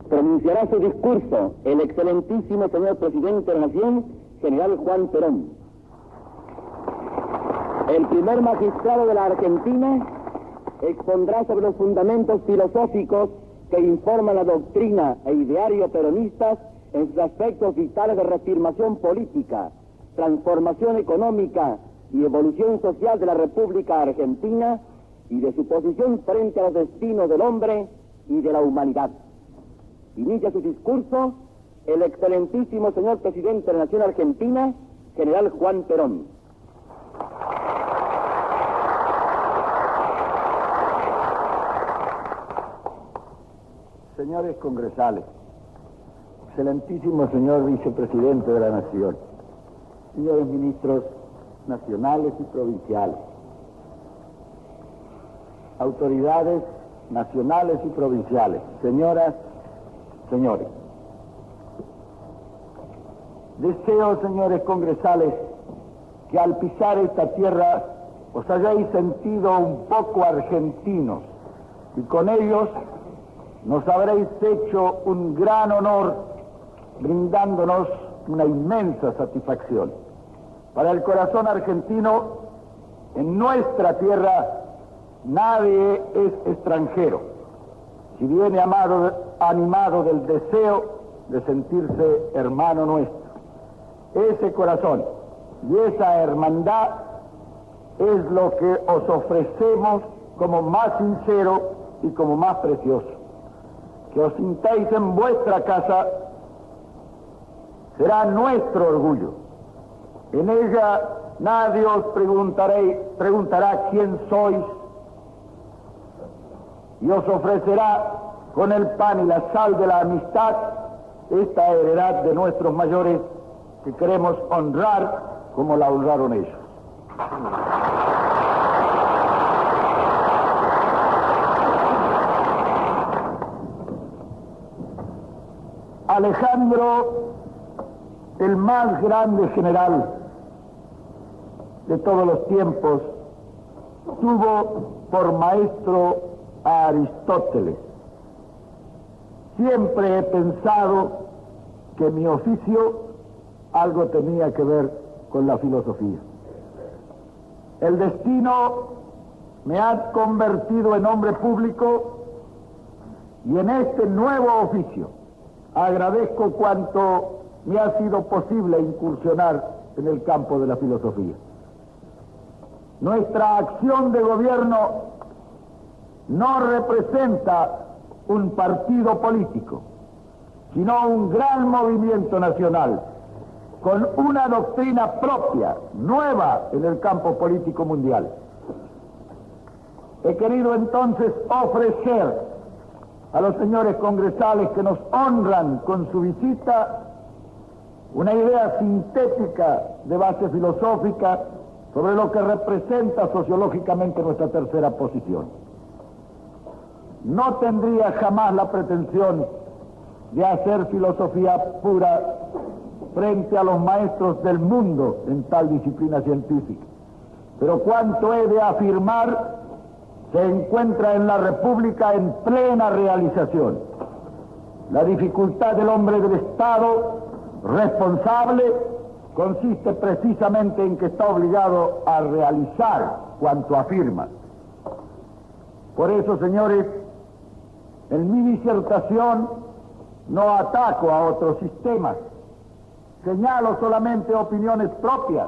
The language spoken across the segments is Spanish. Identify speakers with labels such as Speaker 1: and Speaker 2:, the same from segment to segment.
Speaker 1: Pronunciará su discurso el excelentísimo señor presidente de la Nación, general Juan Perón. El primer magistrado de la Argentina expondrá sobre los fundamentos filosóficos que informan la doctrina e ideario peronistas en sus aspectos vitales de reafirmación política, transformación económica y evolución social de la República Argentina y de su posición frente a los destinos del hombre y de la humanidad. Inicia su discurso el excelentísimo señor presidente de la Nación Argentina, general Juan Perón.
Speaker 2: Señores congresales, excelentísimo señor vicepresidente de la Nación, señores ministros nacionales y provinciales, autoridades nacionales y provinciales, señoras, señores. Deseo, señores congresales, que al pisar esta tierra os hayáis sentido un poco argentinos y con ellos nos habréis hecho un gran honor brindándonos una inmensa satisfacción. Para el corazón argentino, en nuestra tierra nadie es extranjero, si viene animado del deseo de sentirse hermano nuestro. Ese corazón y esa hermandad es lo que os ofrecemos como más sincero y como más precioso. Que os sintáis en vuestra casa será nuestro orgullo. En ella nadie os preguntará quién sois y os ofrecerá con el pan y la sal de la amistad esta heredad de nuestros mayores que queremos honrar como la honraron ellos. Alejandro, el más grande general de todos los tiempos, tuvo por maestro a Aristóteles. Siempre he pensado que mi oficio algo tenía que ver con la filosofía. El destino me ha convertido en hombre público y en este nuevo oficio agradezco cuanto me ha sido posible incursionar en el campo de la filosofía. Nuestra acción de gobierno no representa un partido político, sino un gran movimiento nacional con una doctrina propia, nueva en el campo político mundial. He querido entonces ofrecer a los señores congresales que nos honran con su visita una idea sintética de base filosófica sobre lo que representa sociológicamente nuestra tercera posición. No tendría jamás la pretensión de hacer filosofía pura frente a los maestros del mundo en tal disciplina científica, pero cuanto he de afirmar se encuentra en la República en plena realización. La dificultad del hombre del Estado responsable consiste precisamente en que está obligado a realizar cuanto afirma. Por eso, señores, en mi disertación no ataco a otros sistemas, señalo solamente opiniones propias,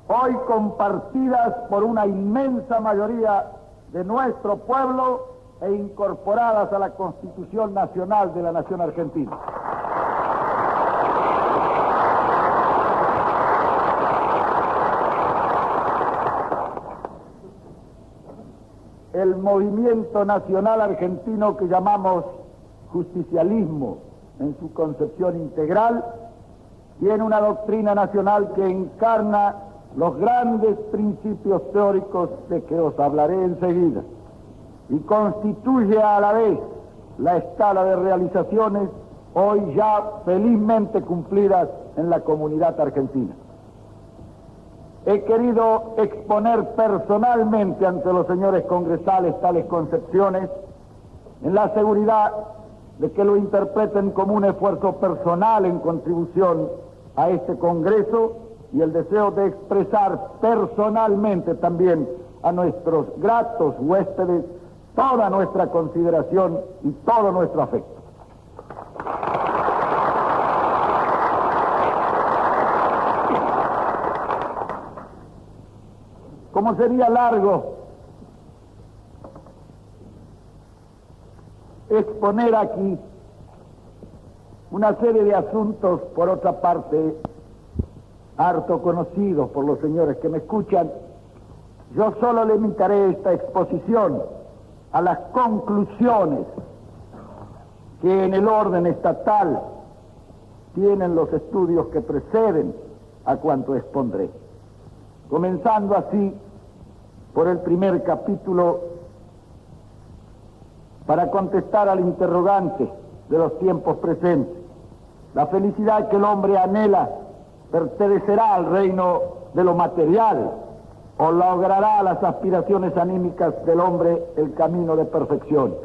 Speaker 2: hoy compartidas por una inmensa mayoría de nuestro pueblo e incorporadas a la Constitución Nacional de la Nación Argentina. El movimiento nacional argentino que llamamos justicialismo en su concepción integral tiene una doctrina nacional que encarna los grandes principios teóricos de que os hablaré enseguida y constituye a la vez la escala de realizaciones hoy ya felizmente cumplidas en la comunidad argentina. He querido exponer personalmente ante los señores congresales tales concepciones en la seguridad de que lo interpreten como un esfuerzo personal en contribución a este Congreso y el deseo de expresar personalmente también a nuestros gratos huéspedes toda nuestra consideración y todo nuestro afecto. Como sería largo exponer aquí una serie de asuntos, por otra parte, harto conocidos por los señores que me escuchan, yo solo limitaré esta exposición a las conclusiones que en el orden estatal tienen los estudios que preceden a cuanto expondré. Comenzando así por el primer capítulo, para contestar al interrogante de los tiempos presentes. La felicidad que el hombre anhela pertenecerá al reino de lo material o logrará a las aspiraciones anímicas del hombre el camino de perfección.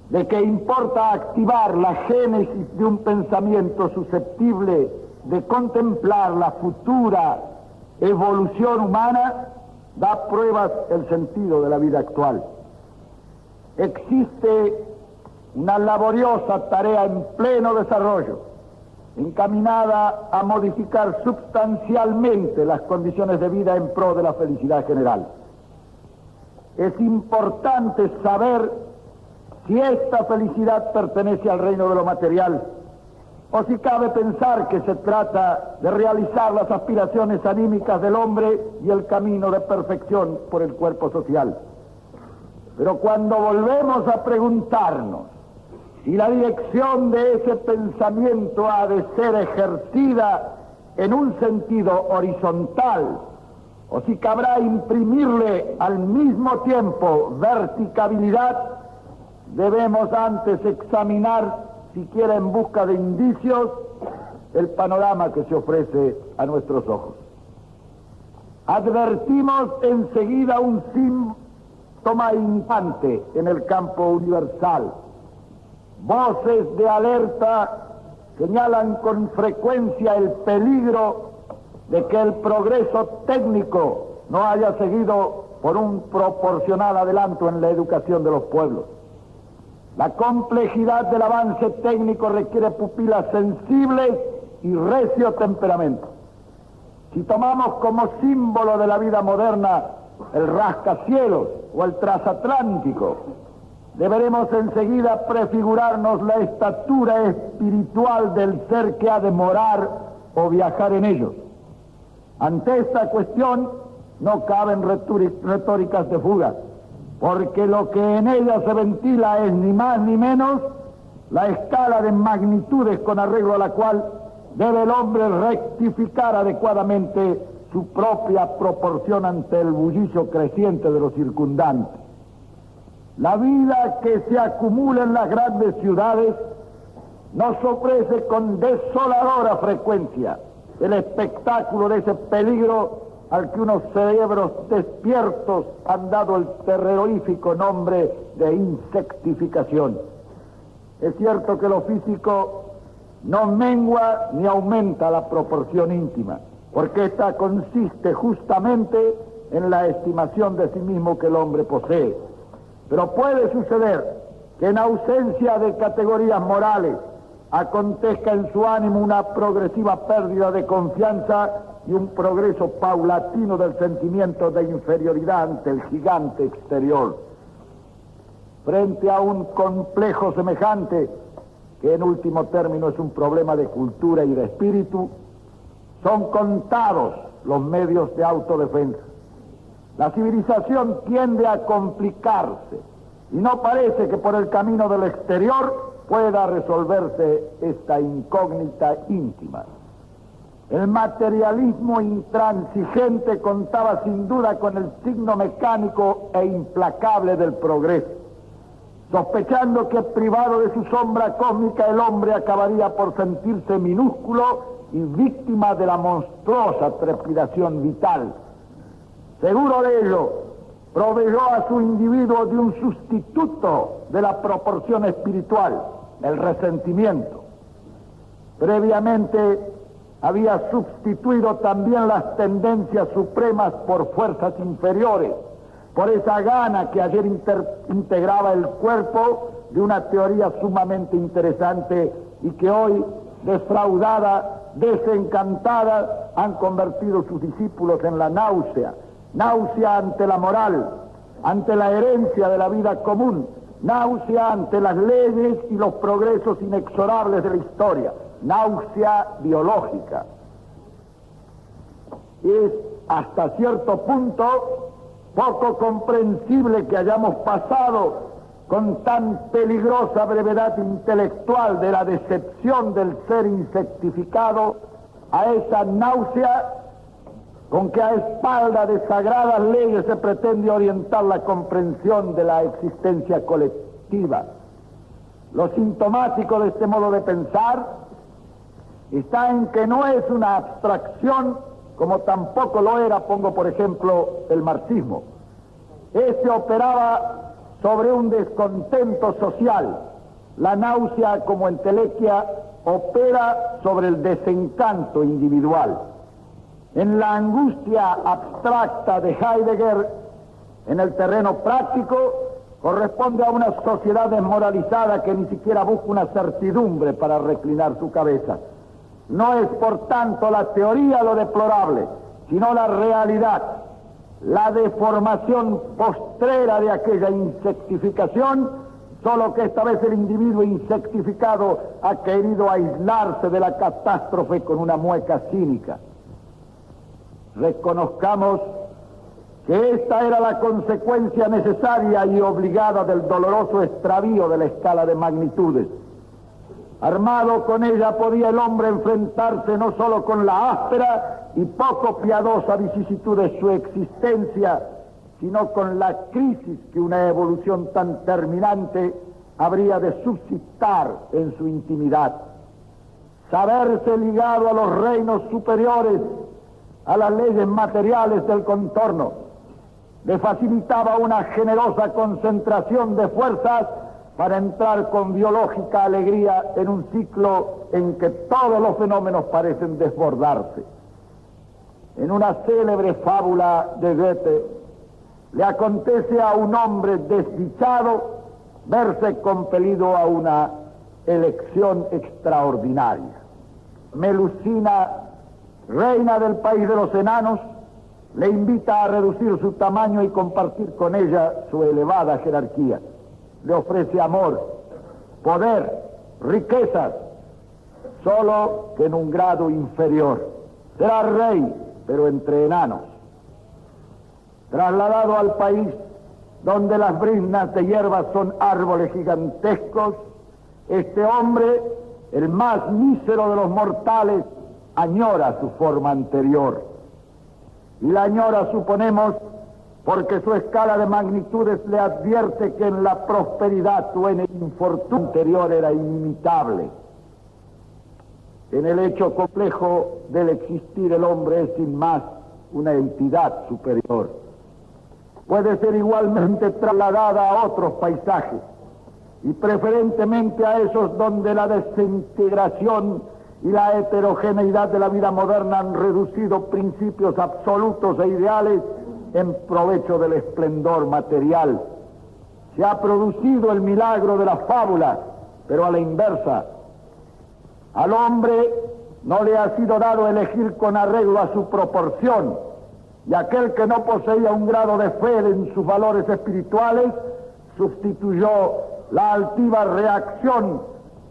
Speaker 2: ¿De qué importa activar la génesis de un pensamiento susceptible de contemplar la futura evolución humana? Da pruebas el sentido de la vida actual. Existe una laboriosa tarea en pleno desarrollo, encaminada a modificar sustancialmente las condiciones de vida en pro de la felicidad general. Es importante saber si esta felicidad pertenece al reino de lo material, o si cabe pensar que se trata de realizar las aspiraciones anímicas del hombre y el camino de perfección por el cuerpo social. Pero cuando volvemos a preguntarnos si la dirección de ese pensamiento ha de ser ejercida en un sentido horizontal, o si cabrá imprimirle al mismo tiempo verticalidad, debemos antes examinar, siquiera en busca de indicios, el panorama que se ofrece a nuestros ojos. Advertimos enseguida un síntoma infante en el campo universal. Voces de alerta señalan con frecuencia el peligro de que el progreso técnico no haya seguido por un proporcional adelanto en la educación de los pueblos. La complejidad del avance técnico requiere pupilas sensibles y recio temperamento. Si tomamos como símbolo de la vida moderna el rascacielos o el transatlántico, deberemos enseguida prefigurarnos la estatura espiritual del ser que ha de morar o viajar en ellos. Ante esta cuestión no caben retóricas de fuga, porque lo que en ella se ventila es ni más ni menos la escala de magnitudes con arreglo a la cual debe el hombre rectificar adecuadamente su propia proporción ante el bullicio creciente de los circundantes. La vida que se acumula en las grandes ciudades nos ofrece con desoladora frecuencia el espectáculo de ese peligro al que unos cerebros despiertos han dado el terrorífico nombre de insectificación. Es cierto que lo físico no mengua ni aumenta la proporción íntima, porque esta consiste justamente en la estimación de sí mismo que el hombre posee. Pero puede suceder que en ausencia de categorías morales acontezca en su ánimo una progresiva pérdida de confianza y un progreso paulatino del sentimiento de inferioridad ante el gigante exterior. Frente a un complejo semejante, que en último término es un problema de cultura y de espíritu, son contados los medios de autodefensa. La civilización tiende a complicarse y no parece que por el camino del exterior pueda resolverse esta incógnita íntima. El materialismo intransigente contaba sin duda con el signo mecánico e implacable del progreso, sospechando que privado de su sombra cósmica el hombre acabaría por sentirse minúsculo y víctima de la monstruosa trepidación vital. Seguro de ello, proveyó a su individuo de un sustituto de la proporción espiritual, el resentimiento. Previamente había sustituido también las tendencias supremas por fuerzas inferiores, por esa gana que ayer integraba el cuerpo de una teoría sumamente interesante y que hoy, defraudada, desencantada, han convertido sus discípulos en la náusea. Náusea ante la moral, ante la herencia de la vida común, náusea ante las leyes y los progresos inexorables de la historia, náusea biológica. Es hasta cierto punto poco comprensible que hayamos pasado con tan peligrosa brevedad intelectual de la decepción del ser insectificado a esa náusea con que a espalda de sagradas leyes se pretende orientar la comprensión de la existencia colectiva. Lo sintomático de este modo de pensar está en que no es una abstracción, como tampoco lo era, pongo por ejemplo, el marxismo. Este operaba sobre un descontento social. La náusea, como entelequia, opera sobre el desencanto individual. En la angustia abstracta de Heidegger, en el terreno práctico, corresponde a una sociedad desmoralizada que ni siquiera busca una certidumbre para reclinar su cabeza. No es, por tanto, la teoría lo deplorable, sino la realidad, la deformación postrera de aquella insectificación, solo que esta vez el individuo insectificado ha querido aislarse de la catástrofe con una mueca cínica. Reconozcamos que esta era la consecuencia necesaria y obligada del doloroso extravío de la escala de magnitudes. Armado con ella podía el hombre enfrentarse no solo con la áspera y poco piadosa vicisitud de su existencia, sino con la crisis que una evolución tan terminante habría de suscitar en su intimidad. Saberse ligado a los reinos superiores, a las leyes materiales del contorno, le facilitaba una generosa concentración de fuerzas para entrar con biológica alegría en un ciclo en que todos los fenómenos parecen desbordarse. En una célebre fábula de Goethe, le acontece a un hombre desdichado verse compelido a una elección extraordinaria. Melusina, reina del país de los enanos, le invita a reducir su tamaño y compartir con ella su elevada jerarquía. Le ofrece amor, poder, riquezas, solo que en un grado inferior. Será rey, pero entre enanos. Trasladado al país donde las briznas de hierbas son árboles gigantescos, este hombre, el más mísero de los mortales, añora su forma anterior. Y la añora, suponemos, porque su escala de magnitudes le advierte que en la prosperidad o en el infortunio anterior era inimitable. En el hecho complejo del existir el hombre es sin más una entidad superior. Puede ser igualmente trasladada a otros paisajes y preferentemente a esos donde la desintegración y la heterogeneidad de la vida moderna han reducido principios absolutos e ideales en provecho del esplendor material. Se ha producido el milagro de la fábula, pero a la inversa. Al hombre no le ha sido dado elegir con arreglo a su proporción, y aquel que no poseía un grado de fe en sus valores espirituales sustituyó la altiva reacción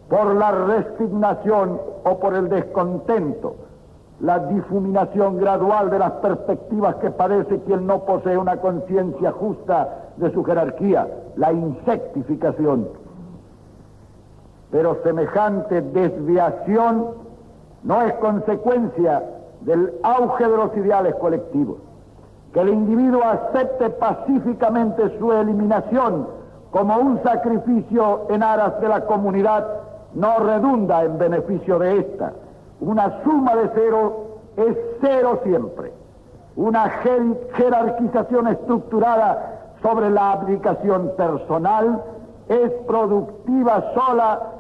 Speaker 2: por la resignación o por el descontento, la difuminación gradual de las perspectivas que padece quien no posee una conciencia justa de su jerarquía, la insectificación. Pero semejante desviación no es consecuencia del auge de los ideales colectivos. Que el individuo acepte pacíficamente su eliminación como un sacrificio en aras de la comunidad no redunda en beneficio de ésta. Una suma de cero es cero siempre. una jerarquización estructurada sobre la abdicación personal, es productiva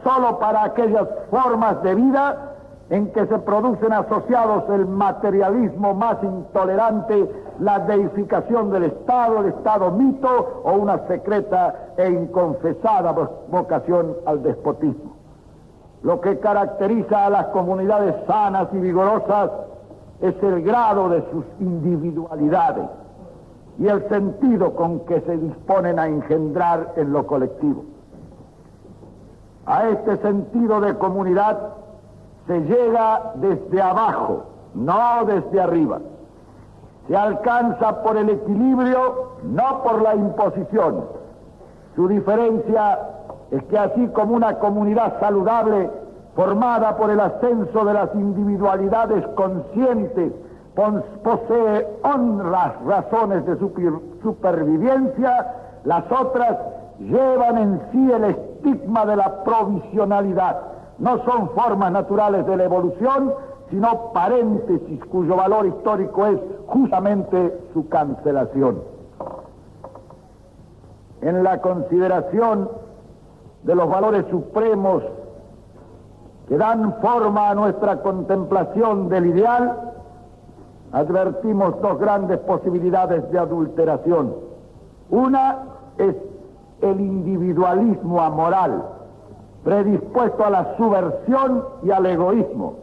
Speaker 2: solo para aquellas formas de vida en que se producen asociados el materialismo más intolerante, la deificación del Estado, el Estado mito o una secreta e inconfesada vocación al despotismo. Lo que caracteriza a las comunidades sanas y vigorosas es el grado de sus individualidades y el sentido con que se disponen a engendrar en lo colectivo. A este sentido de comunidad se llega desde abajo, no desde arriba. Se alcanza por el equilibrio, no por la imposición. Su diferencia es que así como una comunidad saludable, formada por el ascenso de las individualidades conscientes, posee honras razones de supervivencia, las otras llevan en sí el estigma de la provisionalidad. No son formas naturales de la evolución, sino paréntesis cuyo valor histórico es justamente su cancelación. En la consideración de los valores supremos que dan forma a nuestra contemplación del ideal, advertimos dos grandes posibilidades de adulteración. Una es el individualismo amoral, predispuesto a la subversión y al egoísmo,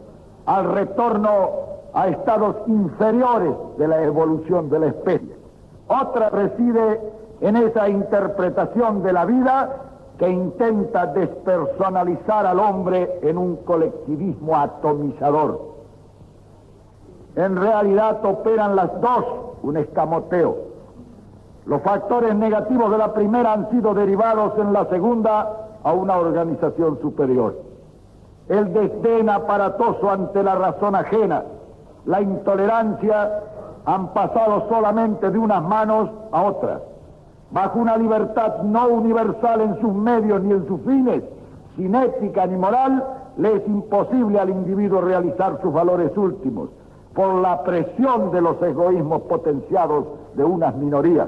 Speaker 2: al retorno a estados inferiores de la evolución de la especie. Otra reside en esa interpretación de la vida que intenta despersonalizar al hombre en un colectivismo atomizador. En realidad operan las dos un escamoteo. Los factores negativos de la primera han sido derivados en la segunda a una organización superior. El desdén aparatoso ante la razón ajena, la intolerancia han pasado solamente de unas manos a otras. Bajo una libertad no universal en sus medios ni en sus fines, sin ética ni moral, le es imposible al individuo realizar sus valores últimos, por la presión de los egoísmos potenciados de unas minorías.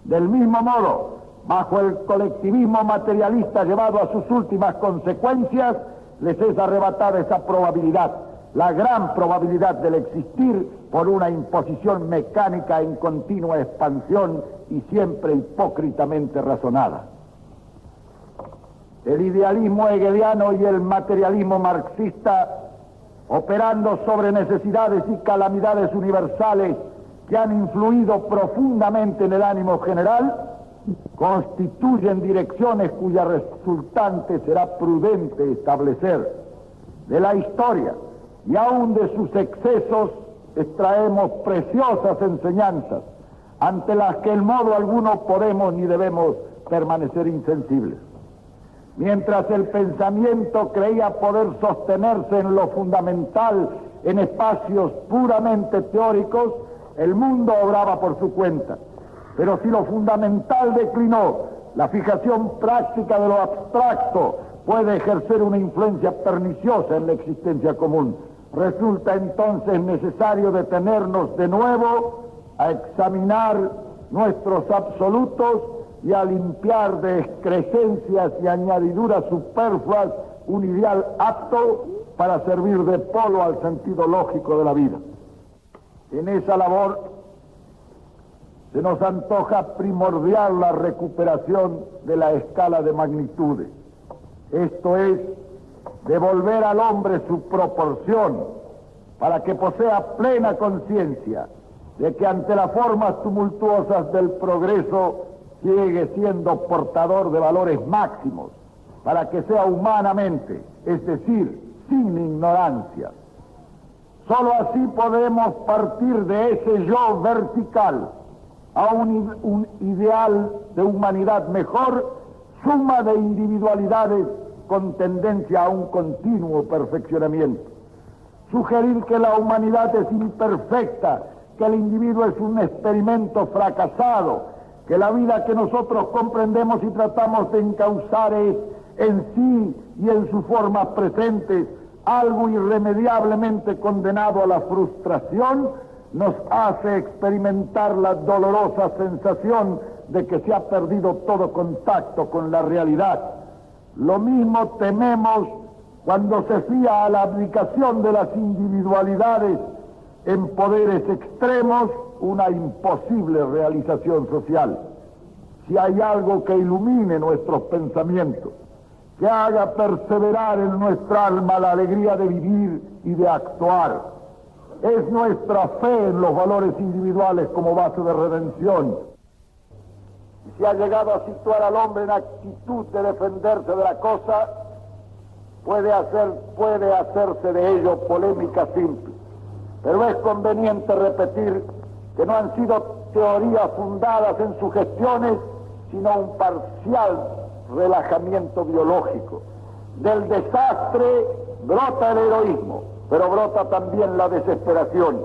Speaker 2: Del mismo modo, bajo el colectivismo materialista llevado a sus últimas consecuencias, les es arrebatada esa probabilidad, la gran probabilidad del existir por una imposición mecánica en continua expansión y siempre hipócritamente razonada. El idealismo hegeliano y el materialismo marxista, operando sobre necesidades y calamidades universales que han influido profundamente en el ánimo general, constituyen direcciones cuya resultante será prudente establecer. De la historia y aún de sus excesos extraemos preciosas enseñanzas ante las que en modo alguno podemos ni debemos permanecer insensibles. Mientras el pensamiento creía poder sostenerse en lo fundamental en espacios puramente teóricos, el mundo obraba por su cuenta. Pero si lo fundamental declinó, la fijación práctica de lo abstracto puede ejercer una influencia perniciosa en la existencia común. Resulta entonces necesario detenernos de nuevo a examinar nuestros absolutos y a limpiar de excrescencias y añadiduras superfluas un ideal apto para servir de polo al sentido lógico de la vida. En esa labor se nos antoja primordial la recuperación de la escala de magnitudes. Esto es, devolver al hombre su proporción para que posea plena conciencia de que ante las formas tumultuosas del progreso sigue siendo portador de valores máximos, para que sea humanamente, es decir, sin ignorancia. Solo así podemos partir de ese yo vertical a un ideal de humanidad mejor, suma de individualidades con tendencia a un continuo perfeccionamiento. Sugerir que la humanidad es imperfecta, que el individuo es un experimento fracasado, que la vida que nosotros comprendemos y tratamos de encauzar es en sí y en sus formas presentes algo irremediablemente condenado a la frustración, nos hace experimentar la dolorosa sensación de que se ha perdido todo contacto con la realidad. Lo mismo tememos cuando se fía a la abdicación de las individualidades en poderes extremos, una imposible realización social. Si hay algo que ilumine nuestros pensamientos, que haga perseverar en nuestra alma la alegría de vivir y de actuar, es nuestra fe en los valores individuales como base de redención. Y si ha llegado a situar al hombre en actitud de defenderse de la cosa, puede hacerse de ello polémica simple. Pero es conveniente repetir que no han sido teorías fundadas en sugestiones, sino un parcial relajamiento biológico. Del desastre brota el heroísmo, pero brota también la desesperación,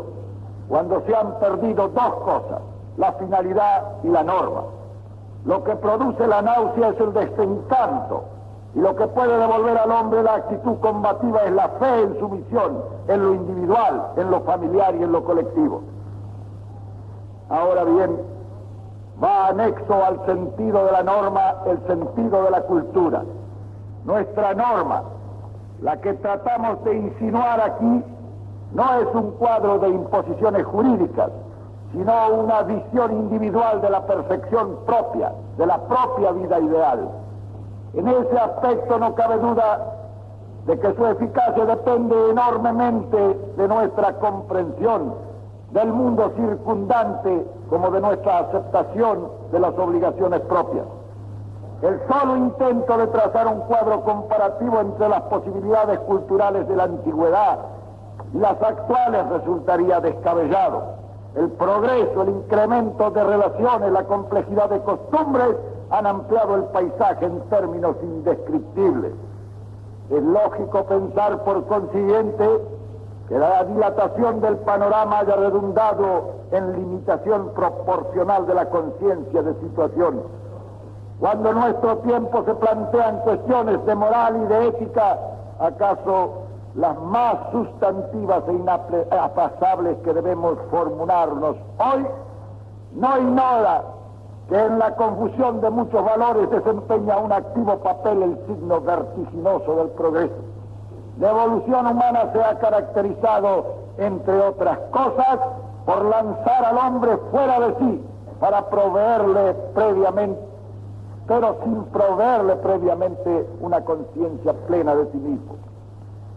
Speaker 2: cuando se han perdido dos cosas, la finalidad y la norma. Lo que produce la náusea es el desencanto, y lo que puede devolver al hombre la actitud combativa es la fe en su misión, en lo individual, en lo familiar y en lo colectivo. Ahora bien, va anexo al sentido de la norma el sentido de la cultura. Nuestra norma, la que tratamos de insinuar aquí, no es un cuadro de imposiciones jurídicas, sino una visión individual de la perfección propia, de la propia vida ideal. En ese aspecto no cabe duda de que su eficacia depende enormemente de nuestra comprensión del mundo circundante como de nuestra aceptación de las obligaciones propias. El solo intento de trazar un cuadro comparativo entre las posibilidades culturales de la antigüedad y las actuales resultaría descabellado. El progreso, el incremento de relaciones, la complejidad de costumbres han ampliado el paisaje en términos indescriptibles. Es lógico pensar, por consiguiente, que la dilatación del panorama haya redundado en limitación proporcional de la conciencia de situación. Cuando en nuestro tiempo se plantean cuestiones de moral y de ética, ¿acaso las más sustantivas e inaplazables que debemos formularnos hoy? No ignora que en la confusión de muchos valores desempeña un activo papel el signo vertiginoso del progreso. La evolución humana se ha caracterizado, entre otras cosas, por lanzar al hombre fuera de sí para proveerle previamente, pero sin proveerle previamente una conciencia plena de sí mismo.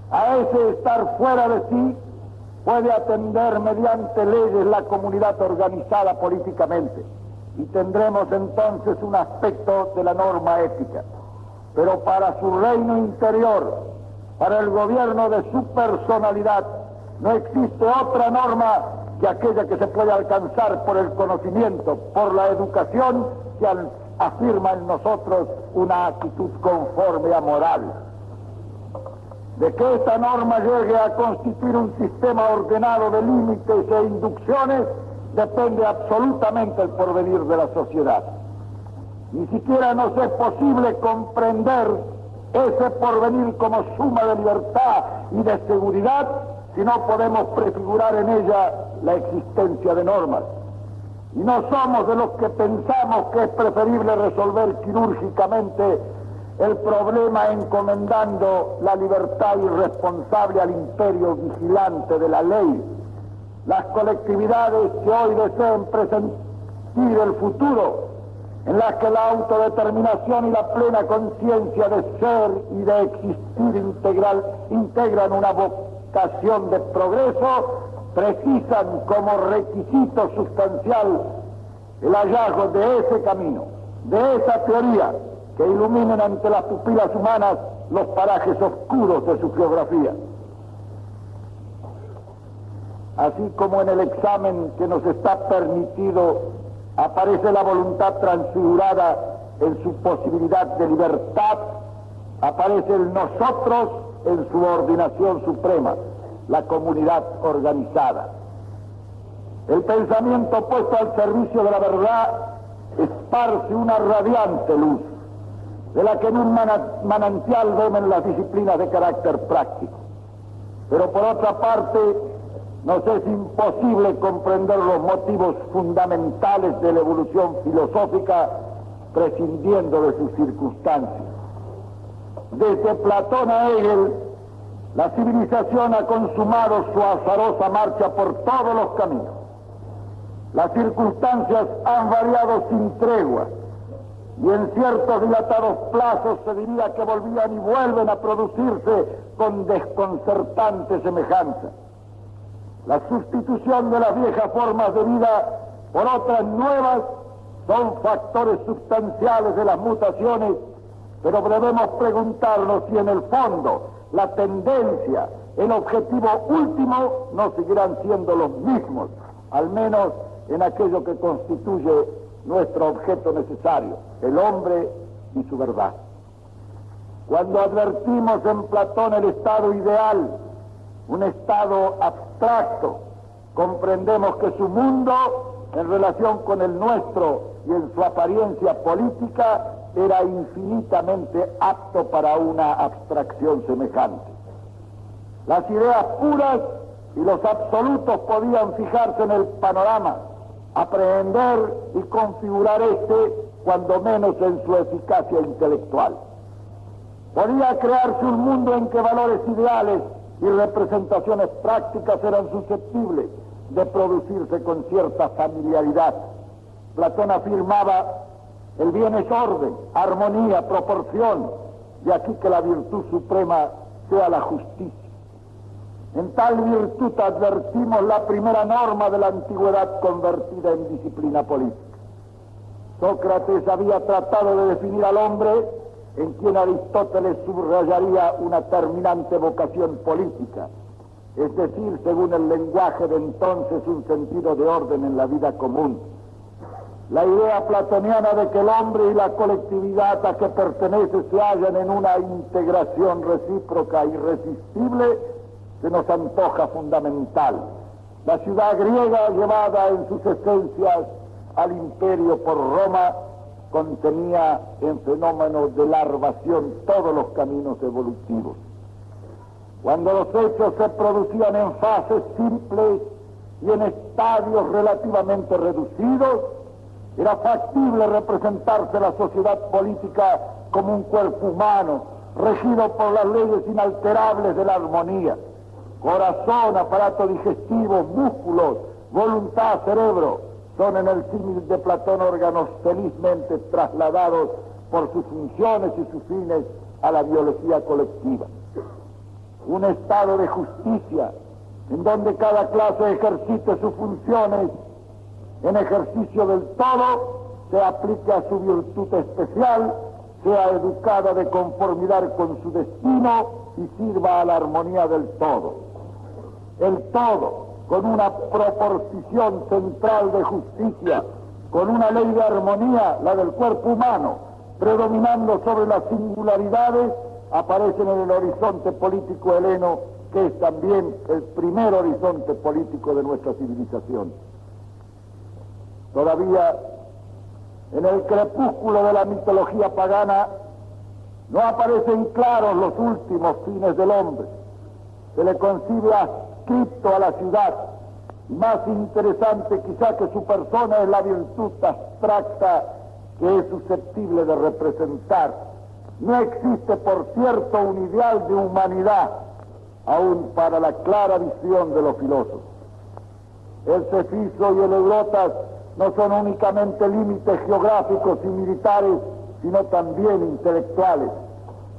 Speaker 2: A ese estar fuera de sí puede atender mediante leyes la comunidad organizada políticamente, y tendremos entonces un aspecto de la norma ética. Pero para su reino interior, para el gobierno de su personalidad, no existe otra norma que aquella que se puede alcanzar por el conocimiento, por la educación, que afirma en nosotros una actitud conforme a moral. De que esta norma llegue a constituir un sistema ordenado de límites e inducciones depende absolutamente el porvenir de la sociedad. Ni siquiera nos es posible comprender ese porvenir como suma de libertad y de seguridad si no podemos prefigurar en ella la existencia de normas. Y no somos de los que pensamos que es preferible resolver quirúrgicamente el problema encomendando la libertad irresponsable al imperio vigilante de la ley. Las colectividades que hoy deseen presentir el futuro, en las que la autodeterminación y la plena conciencia de ser y de existir integran una vocación de progreso, precisan como requisito sustancial el hallazgo de ese camino, de esa teoría que iluminen ante las pupilas humanas los parajes oscuros de su geografía. Así como en el examen que nos está permitido aparece la voluntad transfigurada en su posibilidad de libertad, aparece el nosotros en su ordinación suprema, la comunidad organizada. El pensamiento puesto al servicio de la verdad esparce una radiante luz, de la que en un manantial beben las disciplinas de carácter práctico. Pero por otra parte, nos es imposible comprender los motivos fundamentales de la evolución filosófica prescindiendo de sus circunstancias. Desde Platón a Hegel, la civilización ha consumado su azarosa marcha por todos los caminos. Las circunstancias han variado sin tregua, y en ciertos dilatados plazos se diría que volvían y vuelven a producirse con desconcertante semejanza. La sustitución de las viejas formas de vida por otras nuevas son factores sustanciales de las mutaciones, pero debemos preguntarnos si en el fondo la tendencia, el objetivo último no seguirán siendo los mismos, al menos en aquello que constituye nuestro objeto necesario, el hombre y su verdad. Cuando advertimos en Platón el estado ideal, un estado abstracto, comprendemos que su mundo, en relación con el nuestro y en su apariencia política, era infinitamente apto para una abstracción semejante. Las ideas puras y los absolutos podían fijarse en el panorama, aprehender y configurar cuando menos en su eficacia intelectual. Podía crearse un mundo en que valores ideales y representaciones prácticas eran susceptibles de producirse con cierta familiaridad. Platón afirmaba: el bien es orden, armonía, proporción, y aquí que la virtud suprema sea la justicia. En tal virtud advertimos la primera norma de la antigüedad convertida en disciplina política. Sócrates había tratado de definir al hombre, en quien Aristóteles subrayaría una terminante vocación política, es decir, según el lenguaje de entonces, un sentido de orden en la vida común. La idea platoniana de que el hombre y la colectividad a que pertenece se hallan en una integración recíproca irresistible se nos antoja fundamental. La ciudad griega, llevada en sus esencias al imperio por Roma, contenía en fenómenos de larvación todos los caminos evolutivos. Cuando los hechos se producían en fases simples y en estadios relativamente reducidos, era factible representarse la sociedad política como un cuerpo humano, regido por las leyes inalterables de la armonía. Corazón, aparato digestivo, músculos, voluntad, cerebro, son en el símil de Platón órganos felizmente trasladados por sus funciones y sus fines a la biología colectiva. Un estado de justicia en donde cada clase ejercite sus funciones en ejercicio del todo, se aplique a su virtud especial, sea educada de conformidad con su destino y sirva a la armonía del todo. El todo, con una proporción central de justicia, con una ley de armonía, la del cuerpo humano, predominando sobre las singularidades, aparecen en el horizonte político heleno, que es también el primer horizonte político de nuestra civilización. Todavía, en el crepúsculo de la mitología pagana, no aparecen claros los últimos fines del hombre. Se le concibe adscrito a la ciudad, y más interesante quizá que su persona es la virtud abstracta que es susceptible de representar. No existe, por cierto, un ideal de humanidad, aún para la clara visión de los filósofos. El Cefiso y el Eurotas no son únicamente límites geográficos y militares, sino también intelectuales.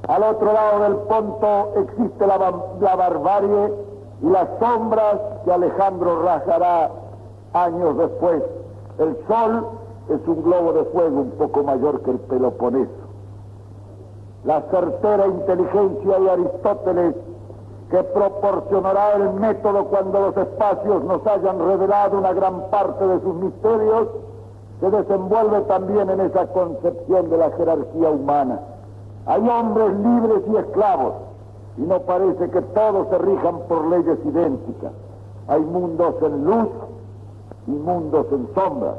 Speaker 2: Al otro lado del Ponto existe la barbarie y las sombras que Alejandro rasgará años después. El sol es un globo de fuego un poco mayor que el Peloponeso. La certera inteligencia de Aristóteles, que proporcionará el método cuando los espacios nos hayan revelado una gran parte de sus misterios, se desenvuelve también en esa concepción de la jerarquía humana. Hay hombres libres y esclavos, y no parece que todos se rijan por leyes idénticas. Hay mundos en luz y mundos en sombra.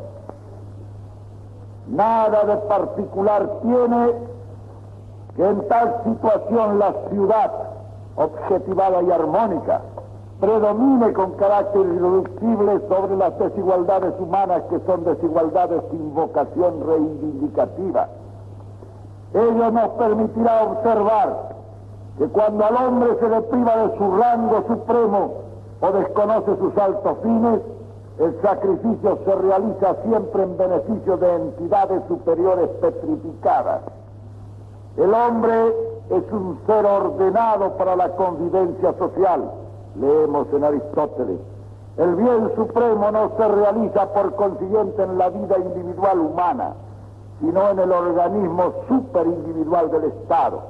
Speaker 2: Nada de particular tiene que en tal situación la ciudad, objetivada y armónica, predomine con carácter irreductible sobre las desigualdades humanas, que son desigualdades sin vocación reivindicativa. Ello nos permitirá observar que cuando al hombre se le priva de su rango supremo o desconoce sus altos fines, el sacrificio se realiza siempre en beneficio de entidades superiores petrificadas. El hombre es un ser ordenado para la convivencia social, leemos en Aristóteles. El bien supremo no se realiza por consiguiente en la vida individual humana, sino en el organismo superindividual del Estado.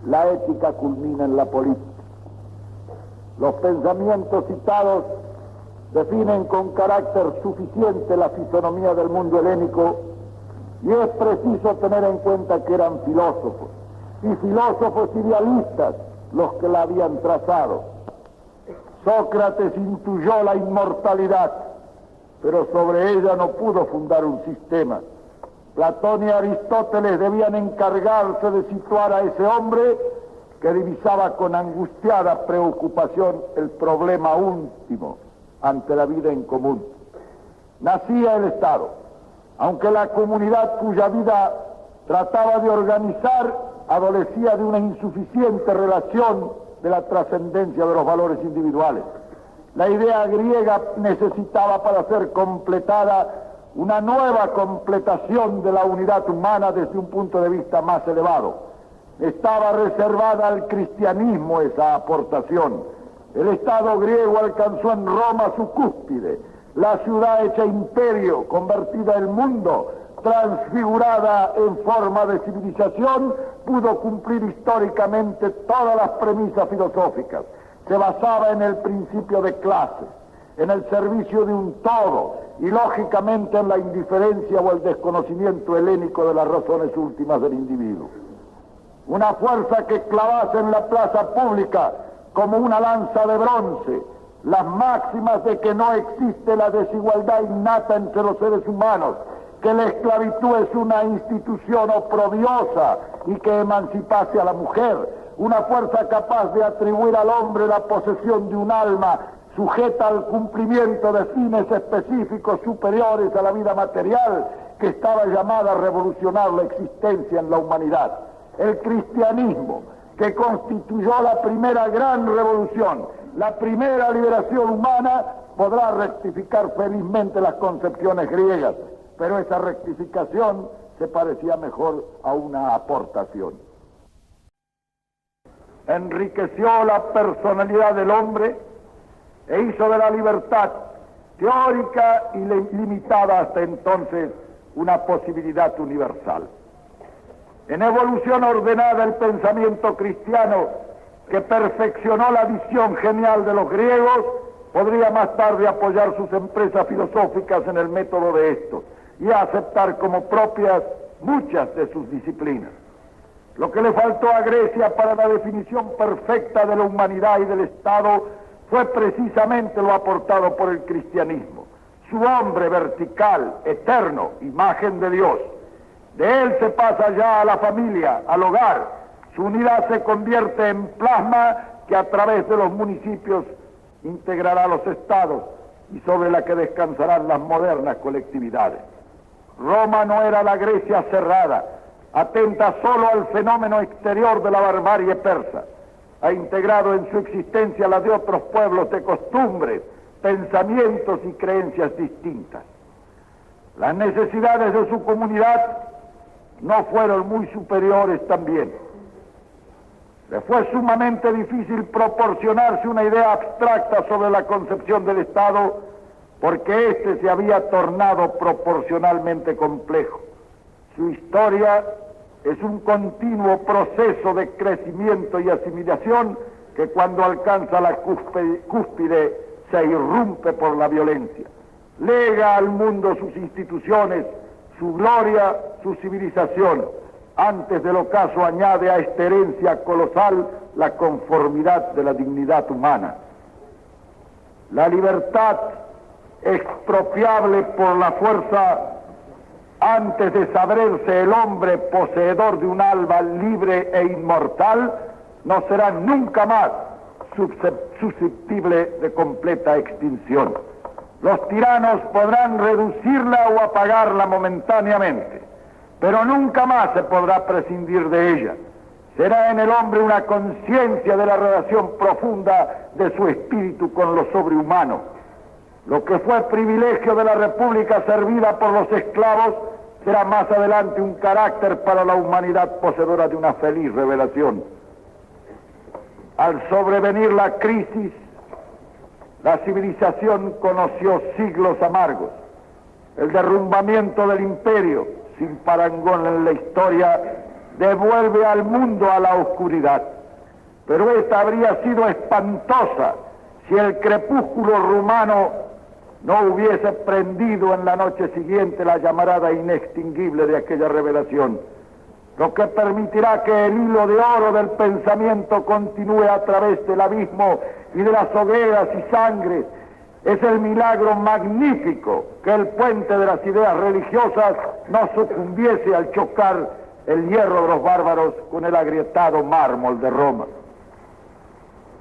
Speaker 2: La ética culmina en la política. Los pensamientos citados definen con carácter suficiente la fisonomía del mundo helénico, y es preciso tener en cuenta que eran filósofos, y filósofos idealistas los que la habían trazado. Sócrates intuyó la inmortalidad, pero sobre ella no pudo fundar un sistema. Platón y Aristóteles debían encargarse de situar a ese hombre que divisaba con angustiada preocupación el problema último ante la vida en común. Nacía el Estado, aunque la comunidad cuya vida trataba de organizar adolecía de una insuficiente relación de la trascendencia de los valores individuales. La idea griega necesitaba, para ser completada, una nueva completación de la unidad humana desde un punto de vista más elevado. Estaba reservada al cristianismo esa aportación. El Estado griego alcanzó en Roma su cúspide. La ciudad hecha imperio, convertida en mundo, transfigurada en forma de civilización, pudo cumplir históricamente todas las premisas filosóficas. Se basaba en el principio de clases, en el servicio de un todo, y lógicamente en la indiferencia o el desconocimiento helénico de las razones últimas del individuo. Una fuerza que clavase en la plaza pública como una lanza de bronce las máximas de que no existe la desigualdad innata entre los seres humanos, que la esclavitud es una institución oprobiosa y que emancipase a la mujer, una fuerza capaz de atribuir al hombre la posesión de un alma sujeta al cumplimiento de fines específicos superiores a la vida material, que estaba llamada a revolucionar la existencia en la humanidad. El cristianismo, que constituyó la primera gran revolución, la primera liberación humana, podrá rectificar felizmente las concepciones griegas, pero esa rectificación se parecía mejor a una aportación. Enriqueció la personalidad del hombre e hizo de la libertad teórica y limitada hasta entonces una posibilidad universal. En evolución ordenada, el pensamiento cristiano, que perfeccionó la visión genial de los griegos, podría más tarde apoyar sus empresas filosóficas en el método de estos y aceptar como propias muchas de sus disciplinas. Lo que le faltó a Grecia para la definición perfecta de la humanidad y del Estado fue precisamente lo aportado por el cristianismo. Su hombre vertical, eterno, imagen de Dios. De él se pasa ya a la familia, al hogar. Su unidad se convierte en plasma que a través de los municipios integrará los estados y sobre la que descansarán las modernas colectividades. Roma no era la Grecia cerrada, atenta solo al fenómeno exterior de la barbarie persa. Ha integrado en su existencia la de otros pueblos de costumbres, pensamientos y creencias distintas. Las necesidades de su comunidad no fueron muy superiores también. Le fue sumamente difícil proporcionarse una idea abstracta sobre la concepción del Estado, porque éste se había tornado proporcionalmente complejo. Su historia es un continuo proceso de crecimiento y asimilación que cuando alcanza la cúspide se irrumpe por la violencia. Lega al mundo sus instituciones, su gloria, su civilización. Antes del ocaso añade a esta herencia colosal la conformidad de la dignidad humana. La libertad expropiable por la fuerza, antes de saberse el hombre poseedor de un alma libre e inmortal, no será nunca más susceptible de completa extinción. Los tiranos podrán reducirla o apagarla momentáneamente, pero nunca más se podrá prescindir de ella. Será en el hombre una conciencia de la relación profunda de su espíritu con lo sobrehumano. Lo que fue privilegio de la República servida por los esclavos será más adelante un carácter para la humanidad poseedora de una feliz revelación. Al sobrevenir la crisis, la civilización conoció siglos amargos. El derrumbamiento del imperio, sin parangón en la historia, devuelve al mundo a la oscuridad. Pero esta habría sido espantosa si el crepúsculo rumano no hubiese prendido en la noche siguiente la llamarada inextinguible de aquella revelación, lo que permitirá que el hilo de oro del pensamiento continúe a través del abismo y de las hogueras y sangres. Es el milagro magnífico que el puente de las ideas religiosas no sucumbiese al chocar el hierro de los bárbaros con el agrietado mármol de Roma.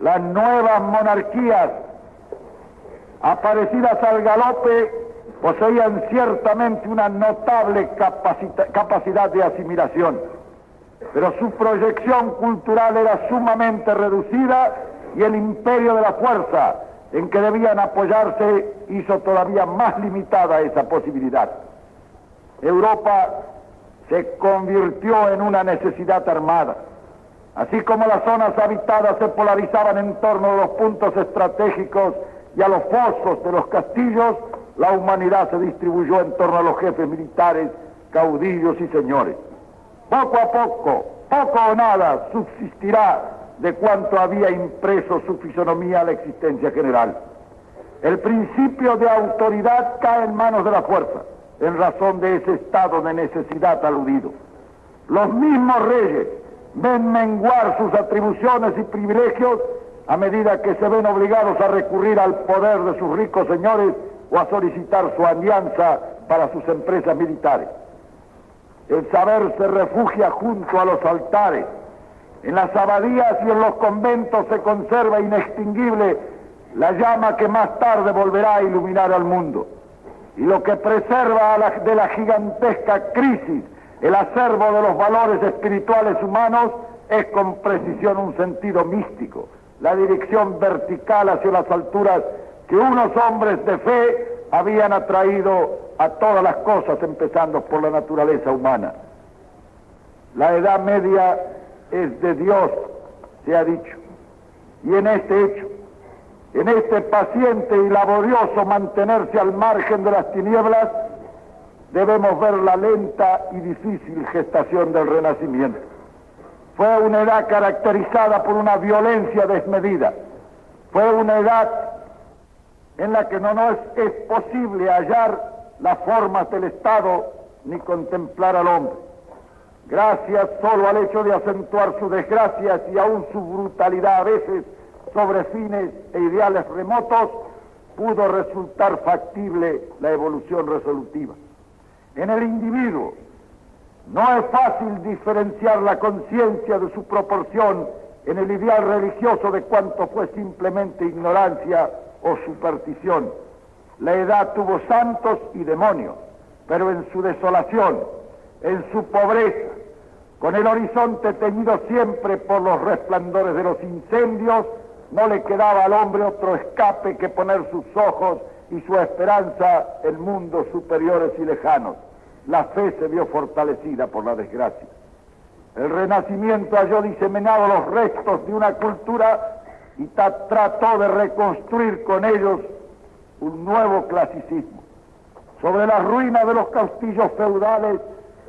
Speaker 2: Las nuevas monarquías aparecidas al galope poseían ciertamente una notable capacidad de asimilación, pero su proyección cultural era sumamente reducida y el imperio de la fuerza en que debían apoyarse hizo todavía más limitada esa posibilidad. Europa se convirtió en una necesidad armada. Así como las zonas habitadas se polarizaban en torno a los puntos estratégicos y a los fosos de los castillos, la humanidad se distribuyó en torno a los jefes militares, caudillos y señores. Poco a poco, poco o nada, subsistirá de cuanto había impreso su fisonomía a la existencia general. El principio de autoridad cae en manos de la fuerza, en razón de ese estado de necesidad aludido. Los mismos reyes ven menguar sus atribuciones y privilegios a medida que se ven obligados a recurrir al poder de sus ricos señores o a solicitar su alianza para sus empresas militares. El saber se refugia junto a los altares. En las abadías y en los conventos se conserva inextinguible la llama que más tarde volverá a iluminar al mundo. Y lo que preserva de la gigantesca crisis el acervo de los valores espirituales humanos es con precisión un sentido místico, la dirección vertical hacia las alturas que unos hombres de fe habían atraído a todas las cosas, empezando por la naturaleza humana. La Edad Media es de Dios, se ha dicho, y en este hecho, en este paciente y laborioso mantenerse al margen de las tinieblas, debemos ver la lenta y difícil gestación del Renacimiento. Fue una edad caracterizada por una violencia desmedida. Fue una edad en la que no es posible hallar las formas del Estado ni contemplar al hombre. Gracias solo al hecho de acentuar sus desgracias y aún su brutalidad a veces sobre fines e ideales remotos, pudo resultar factible la evolución resolutiva. En el individuo no es fácil diferenciar la conciencia de su proporción en el ideal religioso de cuanto fue simplemente ignorancia o superstición. La edad tuvo santos y demonios, pero en su desolación, en su pobreza, con el horizonte teñido siempre por los resplandores de los incendios, no le quedaba al hombre otro escape que poner sus ojos y su esperanza en mundos superiores y lejanos. La fe se vio fortalecida por la desgracia. El Renacimiento halló diseminados los restos de una cultura y trató de reconstruir con ellos un nuevo clasicismo. Sobre las ruinas de los castillos feudales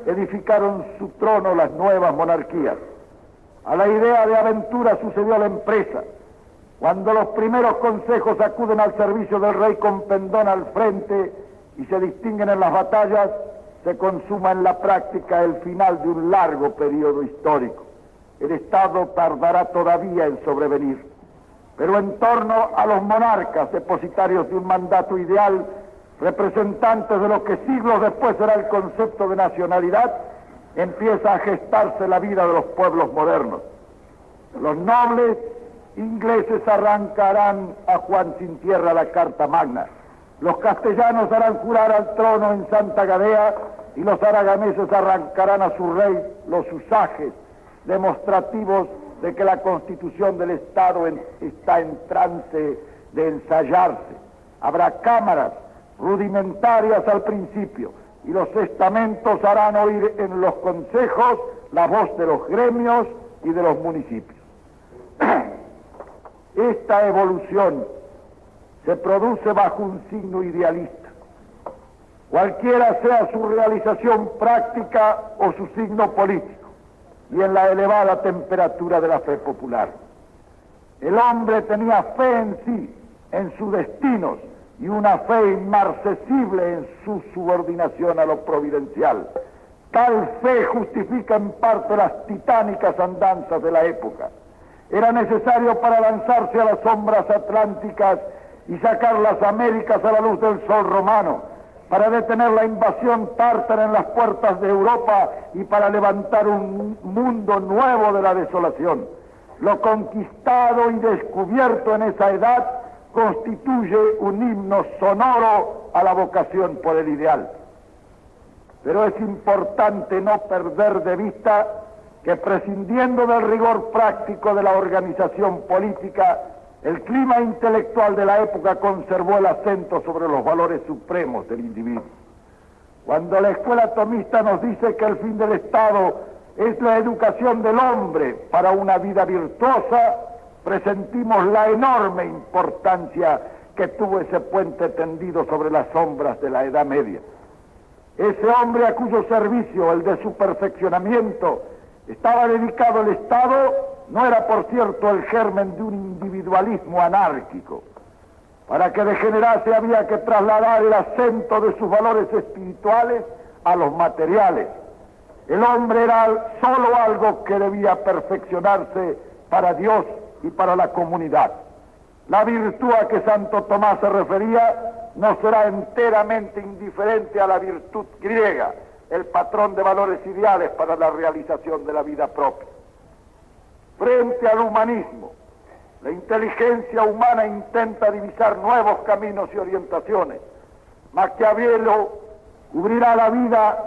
Speaker 2: edificaron su trono las nuevas monarquías. A la idea de aventura sucedió la empresa. Cuando los primeros consejos acuden al servicio del rey con pendón al frente y se distinguen en las batallas, se consuma en la práctica el final de un largo periodo histórico. El Estado tardará todavía en sobrevenir, pero en torno a los monarcas, depositarios de un mandato ideal, representantes de lo que siglos después será el concepto de nacionalidad, empieza a gestarse la vida de los pueblos modernos. Los nobles ingleses arrancarán a Juan sin tierra la Carta Magna, los castellanos harán jurar al trono en Santa Gadea y los araganeses arrancarán a su rey los usajes demostrativos de que la constitución del Estado está en trance de ensayarse. Habrá cámaras rudimentarias al principio y los estamentos harán oír en los consejos la voz de los gremios y de los municipios. Esta evolución se produce bajo un signo idealista, cualquiera sea su realización práctica o su signo político, y en la elevada temperatura de la fe popular. El hombre tenía fe en sí, en sus destinos, y una fe inmarcesible en su subordinación a lo providencial. Tal fe justifica en parte las titánicas andanzas de la época. Era necesario para lanzarse a las sombras atlánticas y sacar las Américas a la luz del sol romano, para detener la invasión tártara en las puertas de Europa y para levantar un mundo nuevo de la desolación. Lo conquistado y descubierto en esa edad constituye un himno sonoro a la vocación por el ideal. Pero es importante no perder de vista que, prescindiendo del rigor práctico de la organización política, el clima intelectual de la época conservó el acento sobre los valores supremos del individuo. Cuando la escuela tomista nos dice que el fin del Estado es la educación del hombre para una vida virtuosa, presentimos la enorme importancia que tuvo ese puente tendido sobre las sombras de la Edad Media. Ese hombre a cuyo servicio, el de su perfeccionamiento, estaba dedicado el Estado, no era, por cierto, el germen de un individualismo anárquico. Para que degenerase había que trasladar el acento de sus valores espirituales a los materiales. El hombre era solo algo que debía perfeccionarse para Dios y para la comunidad. La virtud a que Santo Tomás se refería no será enteramente indiferente a la virtud griega, el patrón de valores ideales para la realización de la vida propia. Frente al humanismo, la inteligencia humana intenta divisar nuevos caminos y orientaciones. Maquiavelo cubrirá la vida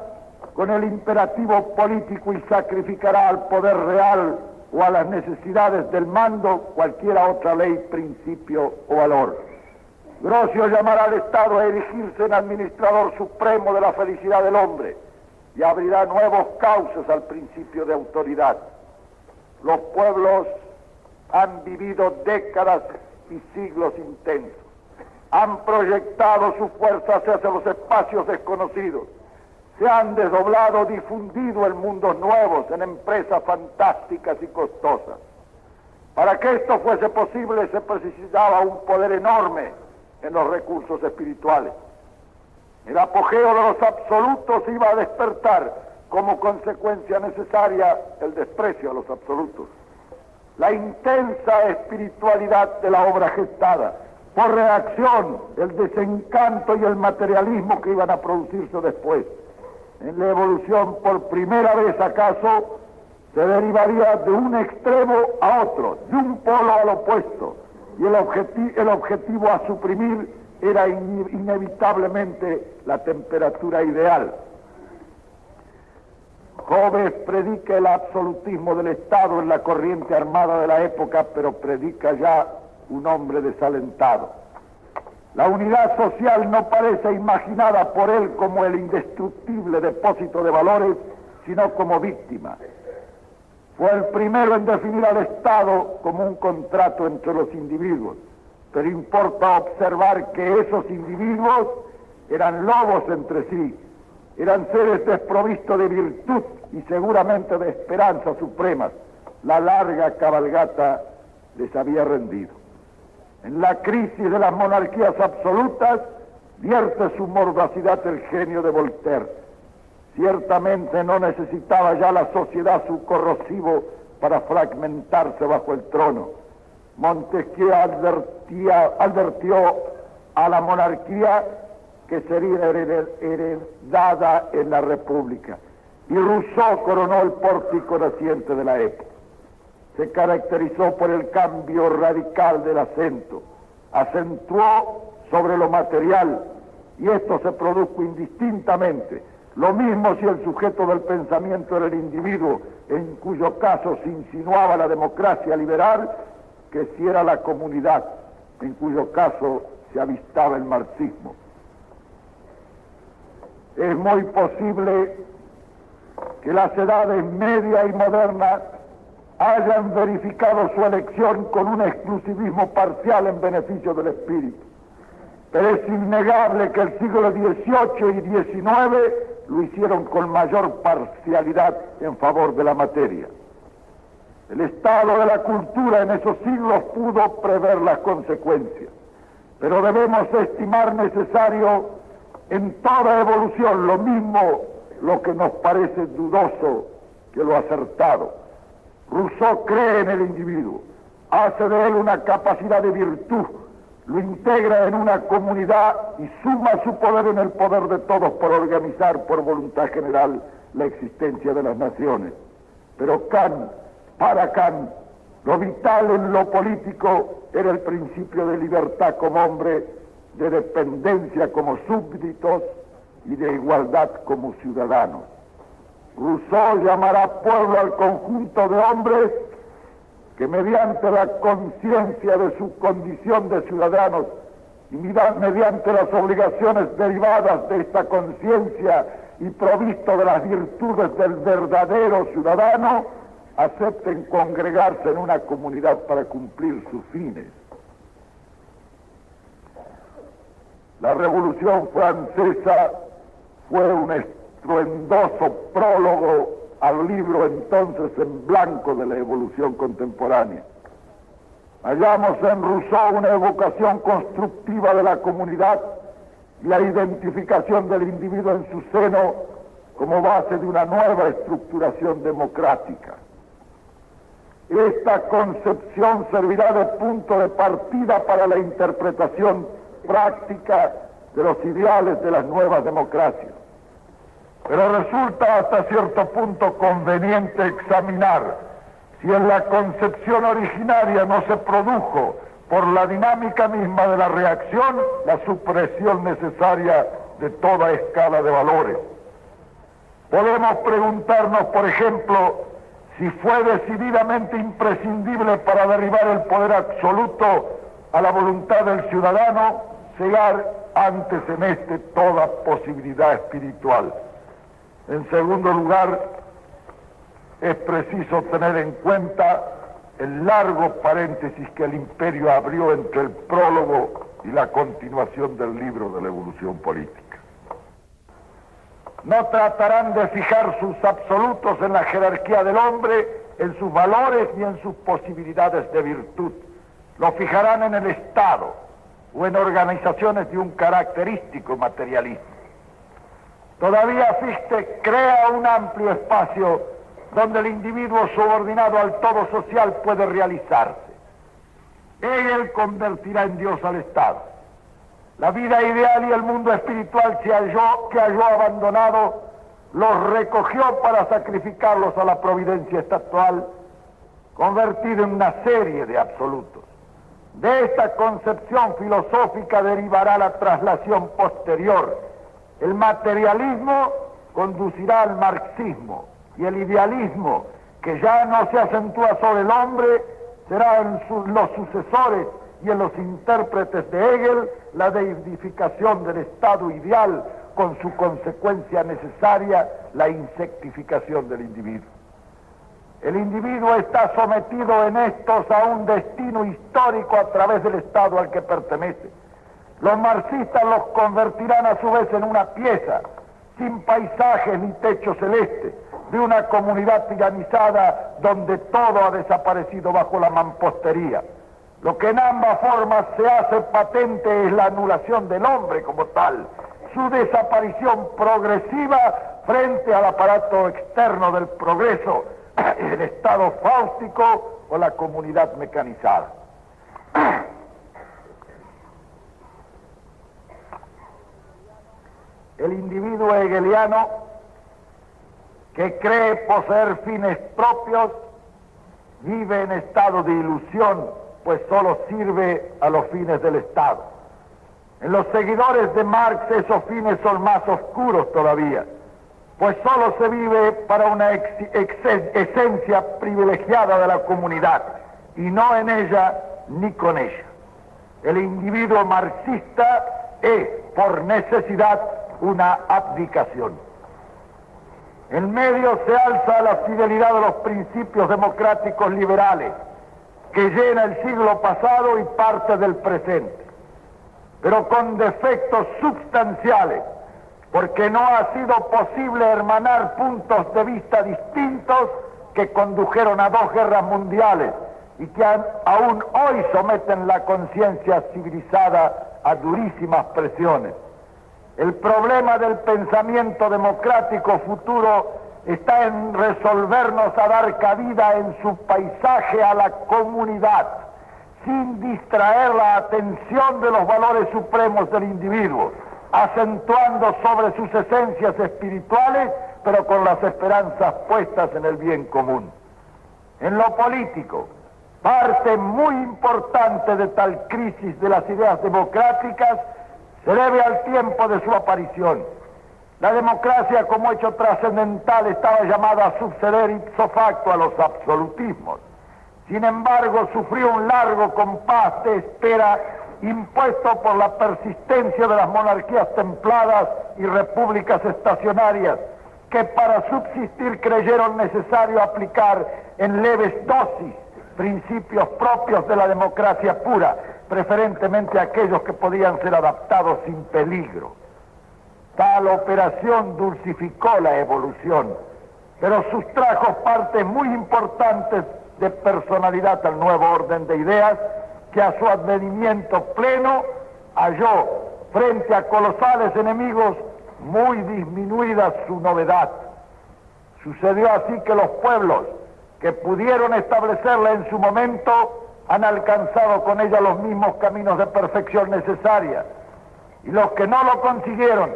Speaker 2: con el imperativo político y sacrificará al poder real o a las necesidades del mando cualquiera otra ley, principio o valor. Grocio llamará al Estado a erigirse en administrador supremo de la felicidad del hombre y abrirá nuevos cauces al principio de autoridad. Los pueblos han vivido décadas y siglos intensos, han proyectado sus fuerzas hacia los espacios desconocidos, se han desdoblado, difundido en mundos nuevos, en empresas fantásticas y costosas. Para que esto fuese posible se precisaba un poder enorme en los recursos espirituales. El apogeo de los absolutos iba a despertar como consecuencia necesaria el desprecio a los absolutos. La intensa espiritualidad de la obra gestada, por reacción, el desencanto y el materialismo que iban a producirse después. En la evolución, por primera vez acaso, se derivaría de un extremo a otro, de un polo al opuesto, y el objetivo a suprimir era inevitablemente la temperatura ideal. Hobbes predica el absolutismo del Estado en la corriente armada de la época, pero predica ya un hombre desalentado. La unidad social no parece imaginada por él como el indestructible depósito de valores, sino como víctima. Fue el primero en definir al Estado como un contrato entre los individuos, pero importa observar que esos individuos eran lobos entre sí, eran seres desprovistos de virtud y seguramente de esperanzas supremas. La larga cabalgata les había rendido. En la crisis de las monarquías absolutas vierte su mordacidad el genio de Voltaire. Ciertamente no necesitaba ya la sociedad su corrosivo para fragmentarse bajo el trono. Montesquieu advirtió a la monarquía que sería heredada en la República, y Rousseau coronó el pórtico naciente de la época. se caracterizó por el cambio radical del acento, acentuó sobre lo material, y esto se produjo indistintamente. Lo mismo si el sujeto del pensamiento era el individuo, en cuyo caso se insinuaba la democracia liberal, que si era la comunidad, en cuyo caso se avistaba el marxismo. Es muy posible que las edades media y modernas hayan verificado su elección con un exclusivismo parcial en beneficio del espíritu. Pero es innegable que el siglo XVIII y XIX lo hicieron con mayor parcialidad en favor de la materia. El estado de la cultura en esos siglos pudo prever las consecuencias, pero debemos estimar necesario en toda evolución lo mismo lo que nos parece dudoso que lo acertado. Rousseau cree en el individuo, hace de él una capacidad de virtud, lo integra en una comunidad y suma su poder en el poder de todos por organizar por voluntad general la existencia de las naciones. Pero Kant, para Kant, lo vital en lo político era el principio de libertad como hombre, de dependencia como súbditos y de igualdad como ciudadanos. Rousseau llamará pueblo al conjunto de hombres que mediante la conciencia de su condición de ciudadanos y mediante las obligaciones derivadas de esta conciencia y provisto de las virtudes del verdadero ciudadano, acepten congregarse en una comunidad para cumplir sus fines. La Revolución Francesa fue un estruendoso prólogo al libro entonces en blanco de la evolución contemporánea. Hallamos en Rousseau una evocación constructiva de la comunidad y la identificación del individuo en su seno como base de una nueva estructuración democrática. Esta concepción servirá de punto de partida para la interpretación práctica de los ideales de las nuevas democracias. Pero resulta hasta cierto punto conveniente examinar si en la concepción originaria no se produjo por la dinámica misma de la reacción la supresión necesaria de toda escala de valores. Podemos preguntarnos, por ejemplo, si fue decididamente imprescindible para derribar el poder absoluto a la voluntad del ciudadano cegar antes en este toda posibilidad espiritual. En segundo lugar, es preciso tener en cuenta el largo paréntesis que el imperio abrió entre el prólogo y la continuación del libro de la evolución política. No tratarán de fijar sus absolutos en la jerarquía del hombre, en sus valores ni en sus posibilidades de virtud. Lo fijarán en el Estado o en organizaciones de un característico materialismo. Todavía Fichte crea un amplio espacio donde el individuo subordinado al todo social puede realizarse. Hegel convertirá en Dios al Estado. La vida ideal y el mundo espiritual que halló abandonado los recogió para sacrificarlos a la providencia estatal, convertido en una serie de absolutos. De esta concepción filosófica derivará la traslación posterior. El materialismo conducirá al marxismo y el idealismo, que ya no se acentúa sobre el hombre, será en los sucesores y en los intérpretes de Hegel la deificación del estado ideal, con su consecuencia necesaria, la insectificación del individuo. El individuo está sometido en estos a un destino histórico a través del estado al que pertenece. Los marxistas los convertirán a su vez en una pieza, sin paisajes ni techo celeste, de una comunidad tiranizada donde todo ha desaparecido bajo la mampostería. Lo que en ambas formas se hace patente es la anulación del hombre como tal, su desaparición progresiva frente al aparato externo del progreso, el estado fáustico o la comunidad mecanizada. El individuo hegeliano, que cree poseer fines propios, vive en estado de ilusión, pues solo sirve a los fines del Estado. En los seguidores de Marx esos fines son más oscuros todavía, pues solo se vive para una esencia privilegiada de la comunidad, y no en ella ni con ella. El individuo marxista es, por necesidad, una abdicación. En medio se alza la fidelidad de los principios democráticos liberales, que llena el siglo pasado y parte del presente, pero con defectos substanciales, porque no ha sido posible hermanar puntos de vista distintos que condujeron a 2 guerras mundiales y que aún hoy someten la conciencia civilizada a durísimas presiones. El problema del pensamiento democrático futuro está en resolvernos a dar cabida en su paisaje a la comunidad, sin distraer la atención de los valores supremos del individuo, acentuando sobre sus esencias espirituales, pero con las esperanzas puestas en el bien común. En lo político, parte muy importante de tal crisis de las ideas democráticas se debe al tiempo de su aparición. La democracia como hecho trascendental estaba llamada a suceder ipso facto a los absolutismos. Sin embargo, sufrió un largo compás de espera impuesto por la persistencia de las monarquías templadas y repúblicas estacionarias, que para subsistir creyeron necesario aplicar en leves dosis principios propios de la democracia pura, preferentemente aquellos que podían ser adaptados sin peligro. Tal operación dulcificó la evolución, pero sustrajo partes muy importantes de personalidad al nuevo orden de ideas, que a su advenimiento pleno halló, frente a colosales enemigos, muy disminuida su novedad. Sucedió así que los pueblos que pudieron establecerla en su momento han alcanzado con ella los mismos caminos de perfección necesarias, y los que no lo consiguieron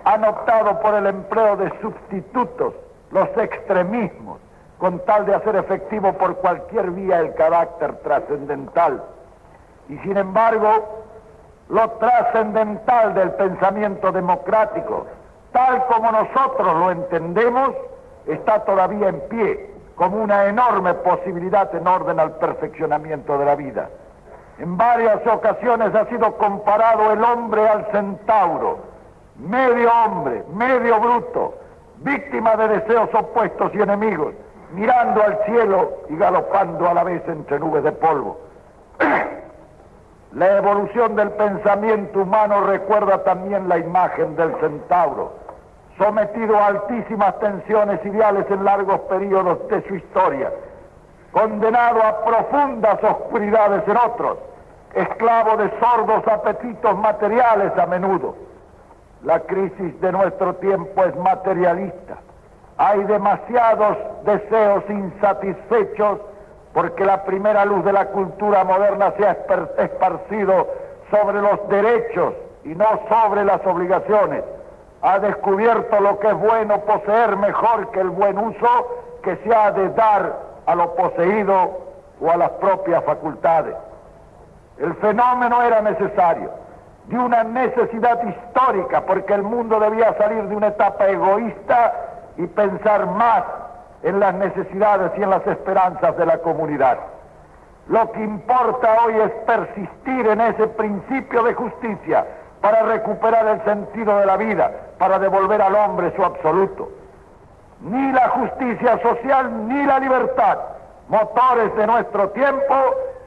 Speaker 2: han optado por el empleo de sustitutos, los extremismos, con tal de hacer efectivo por cualquier vía el carácter trascendental. Y sin embargo, lo trascendental del pensamiento democrático, tal como nosotros lo entendemos, está todavía en pie, como una enorme posibilidad en orden al perfeccionamiento de la vida. En varias ocasiones ha sido comparado el hombre al centauro, medio hombre, medio bruto, víctima de deseos opuestos y enemigos, mirando al cielo y galopando a la vez entre nubes de polvo. La evolución del pensamiento humano recuerda también la imagen del centauro, sometido a altísimas tensiones ideales en largos periodos de su historia, condenado a profundas oscuridades en otros, esclavo de sordos apetitos materiales a menudo. La crisis de nuestro tiempo es materialista. Hay demasiados deseos insatisfechos porque la primera luz de la cultura moderna se ha esparcido sobre los derechos y no sobre las obligaciones. Ha descubierto lo que es bueno poseer mejor que el buen uso que se ha de dar a lo poseído o a las propias facultades. El fenómeno era necesario, de una necesidad histórica, porque el mundo debía salir de una etapa egoísta y pensar más en las necesidades y en las esperanzas de la comunidad. Lo que importa hoy es persistir en ese principio de justicia para recuperar el sentido de la vida, para devolver al hombre su absoluto. Ni la justicia social ni la libertad, motores de nuestro tiempo,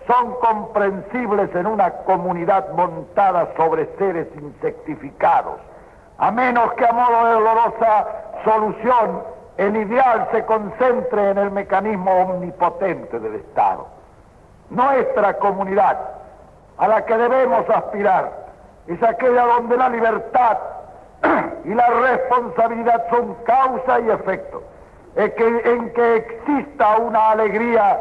Speaker 2: son comprensibles en una comunidad montada sobre seres insectificados, a menos que a modo de dolorosa solución el ideal se concentre en el mecanismo omnipotente del Estado. Nuestra comunidad, a la que debemos aspirar, es aquella donde la libertad y la responsabilidad son causa y efecto, en que exista una alegría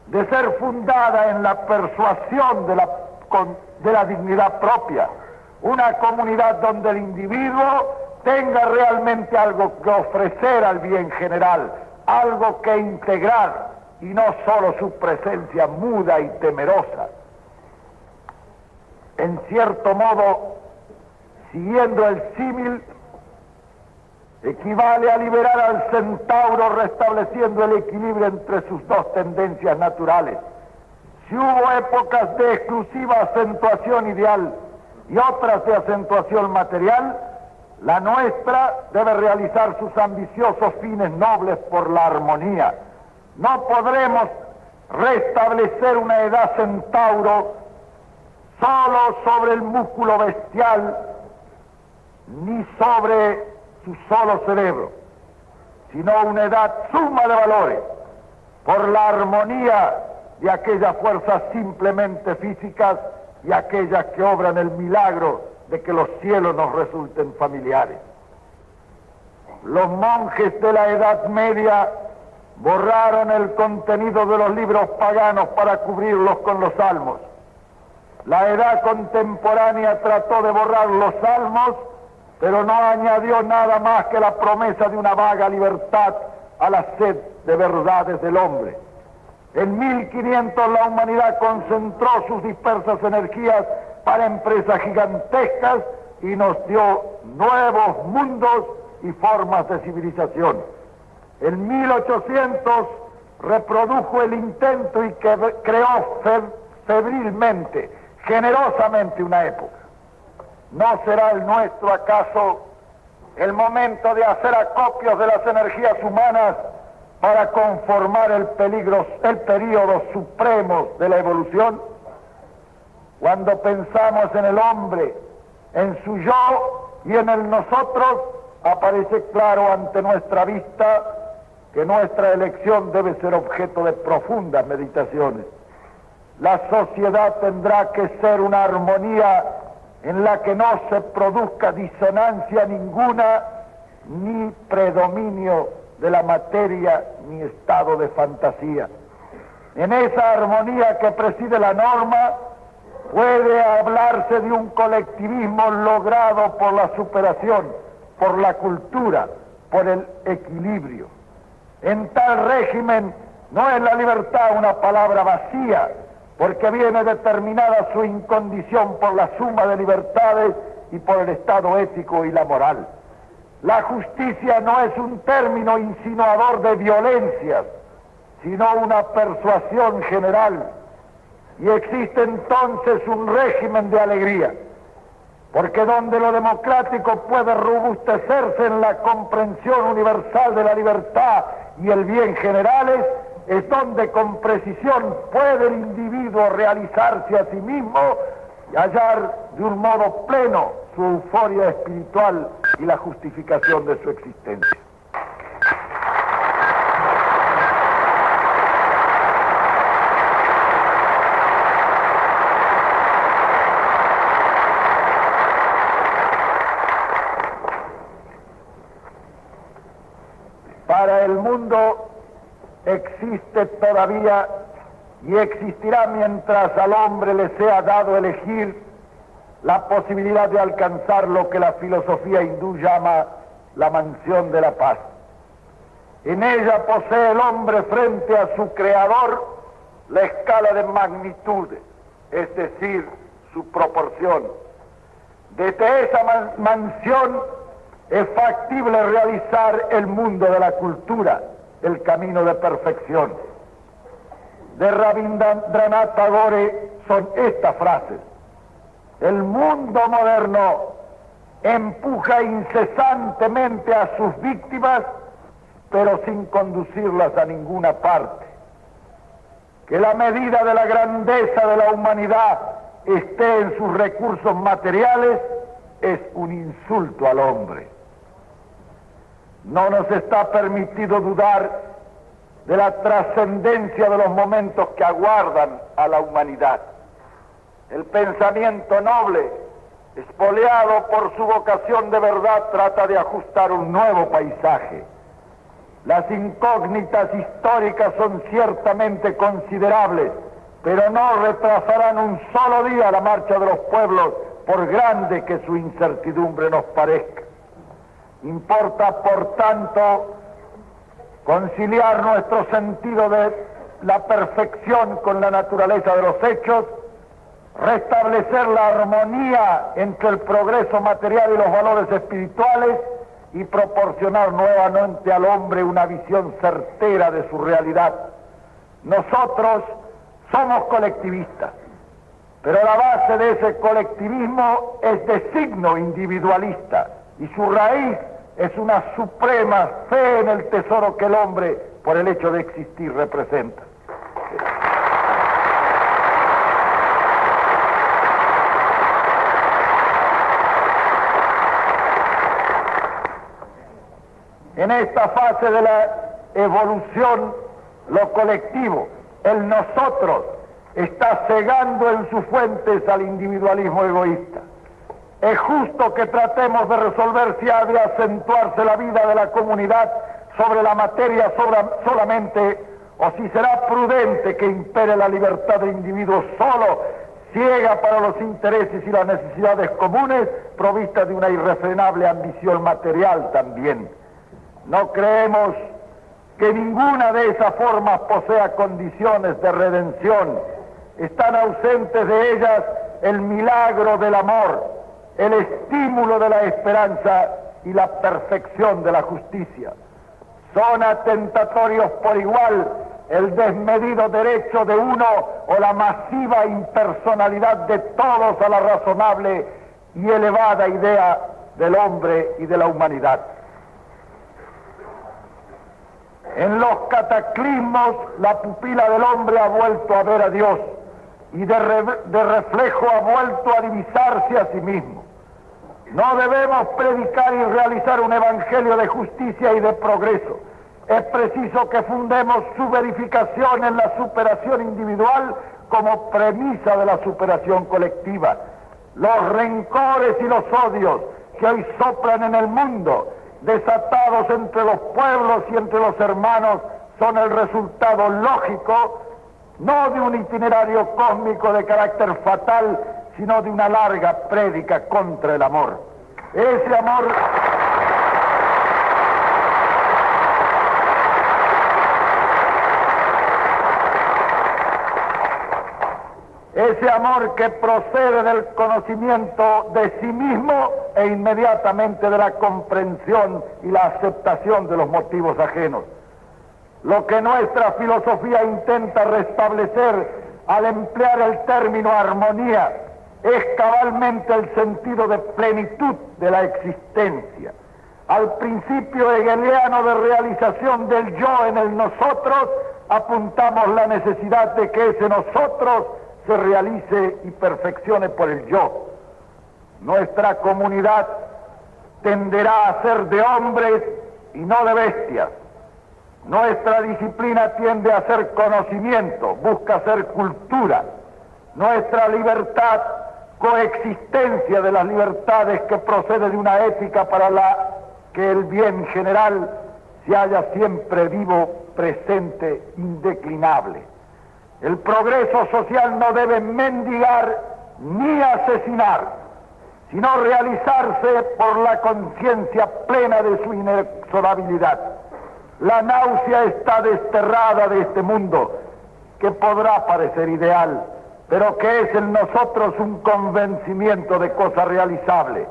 Speaker 2: de ser fundada en la persuasión de la dignidad propia, una comunidad donde el individuo tenga realmente algo que ofrecer al bien general, algo que integrar, y no solo su presencia muda y temerosa. En cierto modo, siguiendo el símil, equivale a liberar al centauro restableciendo el equilibrio entre sus dos tendencias naturales. Si hubo épocas de exclusiva acentuación ideal y otras de acentuación material, la nuestra debe realizar sus ambiciosos fines nobles por la armonía. No podremos restablecer una edad centauro solo sobre el músculo bestial, ni sobre su solo cerebro, sino una edad suma de valores por la armonía de aquellas fuerzas simplemente físicas y aquellas que obran el milagro de que los cielos nos resulten familiares. Los monjes de la Edad Media borraron el contenido de los libros paganos para cubrirlos con los salmos. La edad contemporánea trató de borrar los salmos, pero no añadió nada más que la promesa de una vaga libertad a la sed de verdades del hombre. En 1500 la humanidad concentró sus dispersas energías para empresas gigantescas y nos dio nuevos mundos y formas de civilización. En 1800 reprodujo el intento y creó febrilmente, generosamente una época. ¿No será el nuestro acaso el momento de hacer acopios de las energías humanas para conformar el período supremo de la evolución? Cuando pensamos en el hombre, en su yo y en el nosotros, aparece claro ante nuestra vista que nuestra elección debe ser objeto de profundas meditaciones. La sociedad tendrá que ser una armonía en la que no se produzca disonancia ninguna, ni predominio de la materia, ni estado de fantasía. En esa armonía que preside la norma, puede hablarse de un colectivismo logrado por la superación, por la cultura, por el equilibrio. En tal régimen no es la libertad una palabra vacía, porque viene determinada su incondición por la suma de libertades y por el estado ético y la moral. La justicia no es un término insinuador de violencias, sino una persuasión general. Y existe entonces un régimen de alegría, porque donde lo democrático puede robustecerse en la comprensión universal de la libertad y el bien generales, es donde con precisión puede el individuo realizarse a sí mismo y hallar de un modo pleno su euforia espiritual y la justificación de su existencia. Para el mundo existe todavía y existirá mientras al hombre le sea dado elegir la posibilidad de alcanzar lo que la filosofía hindú llama la mansión de la paz. En ella posee el hombre frente a su creador la escala de magnitudes, es decir, su proporción. Desde esa mansión es factible realizar el mundo de la cultura, el camino de perfección. De Rabindranath Tagore son estas frases: el mundo moderno empuja incesantemente a sus víctimas, pero sin conducirlas a ninguna parte. Que la medida de la grandeza de la humanidad esté en sus recursos materiales es un insulto al hombre. No nos está permitido dudar de la trascendencia de los momentos que aguardan a la humanidad. El pensamiento noble, espoleado por su vocación de verdad, trata de ajustar un nuevo paisaje. Las incógnitas históricas son ciertamente considerables, pero no retrasarán un solo día la marcha de los pueblos, por grande que su incertidumbre nos parezca. Importa, por tanto, conciliar nuestro sentido de la perfección con la naturaleza de los hechos, restablecer la armonía entre el progreso material y los valores espirituales y proporcionar nuevamente al hombre una visión certera de su realidad. Nosotros somos colectivistas, pero la base de ese colectivismo es de signo individualista y su raíz es una suprema fe en el tesoro que el hombre, por el hecho de existir, representa. En esta fase de la evolución, lo colectivo, el nosotros, está cegando en sus fuentes al individualismo egoísta. Es justo que tratemos de resolver si ha de acentuarse la vida de la comunidad sobre la materia solamente, o si será prudente que impere la libertad del individuo solo, ciega para los intereses y las necesidades comunes, provista de una irrefrenable ambición material también. No creemos que ninguna de esas formas posea condiciones de redención. Están ausentes de ellas el milagro del amor, el estímulo de la esperanza y la perfección de la justicia. Son atentatorios por igual el desmedido derecho de uno o la masiva impersonalidad de todos a la razonable y elevada idea del hombre y de la humanidad. En los cataclismos, la pupila del hombre ha vuelto a ver a Dios y de reflejo ha vuelto a divisarse a sí mismo. No debemos predicar y realizar un evangelio de justicia y de progreso. Es preciso que fundemos su verificación en la superación individual como premisa de la superación colectiva. Los rencores y los odios que hoy soplan en el mundo, desatados entre los pueblos y entre los hermanos, son el resultado lógico, no de un itinerario cósmico de carácter fatal, sino de una larga prédica contra el amor. Ese amor que procede del conocimiento de sí mismo e inmediatamente de la comprensión y la aceptación de los motivos ajenos. Lo que nuestra filosofía intenta restablecer al emplear el término armonía es cabalmente el sentido de plenitud de la existencia. Al principio hegeliano de realización del yo en el nosotros, apuntamos la necesidad de que ese nosotros se realice y perfeccione por el yo. Nuestra comunidad tenderá a ser de hombres y no de bestias. Nuestra disciplina tiende a ser conocimiento, busca ser cultura. Nuestra libertad, coexistencia de las libertades que procede de una ética para la que el bien general se halla siempre vivo, presente, indeclinable. El progreso social no debe mendigar ni asesinar, sino realizarse por la conciencia plena de su inexorabilidad. La náusea está desterrada de este mundo, que podrá parecer ideal, pero que es en nosotros un convencimiento de cosa realizable.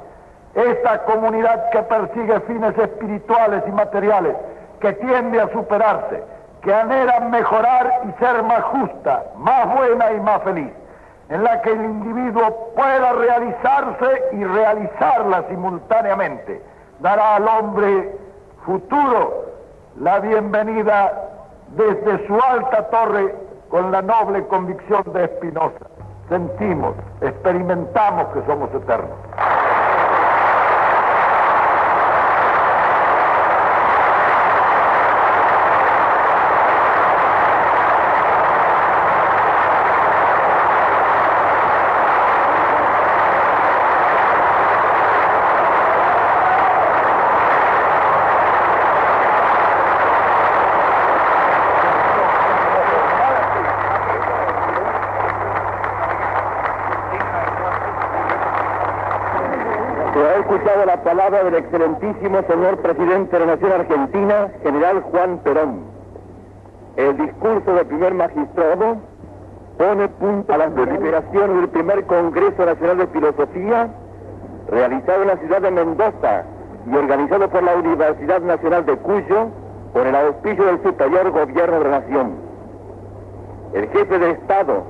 Speaker 2: Esta comunidad que persigue fines espirituales y materiales, que tiende a superarse, que anhela mejorar y ser más justa, más buena y más feliz, en la que el individuo pueda realizarse y realizarla simultáneamente, dará al hombre futuro la bienvenida desde su alta torre con la noble convicción de Spinoza. Sentimos, experimentamos que somos eternos.
Speaker 1: Escuchado la palabra del excelentísimo señor presidente de la Nación Argentina, general Juan Perón. El discurso del primer magistrado pone punto a las deliberaciones del primer Congreso Nacional de Filosofía, realizado en la ciudad de Mendoza y organizado por la Universidad Nacional de Cuyo, con el auspicio del Superior Gobierno de la Nación. El jefe de Estado,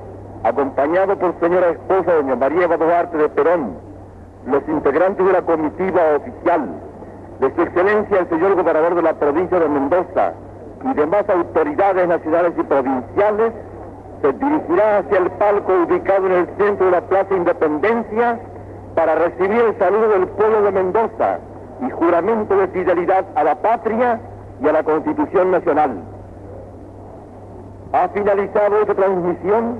Speaker 1: acompañado por señora esposa doña María Eva Duarte de Perón, los integrantes de la comitiva oficial, de su excelencia el señor gobernador de la provincia de Mendoza y demás autoridades nacionales y provinciales, se dirigirá hacia el palco ubicado en el centro de la Plaza Independencia para recibir el saludo del pueblo de Mendoza y juramento de fidelidad a la patria y a la Constitución Nacional. Ha finalizado esta transmisión,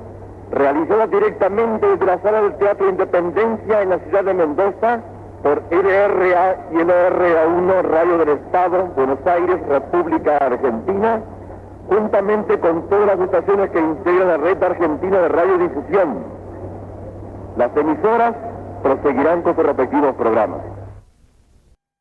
Speaker 1: realizada directamente desde la sala del Teatro Independencia en la ciudad de Mendoza, por LRA y LRA1 Radio del Estado, Buenos Aires, República Argentina, juntamente con todas las estaciones que integran la red argentina de radiodifusión. Las emisoras proseguirán con sus respectivos programas.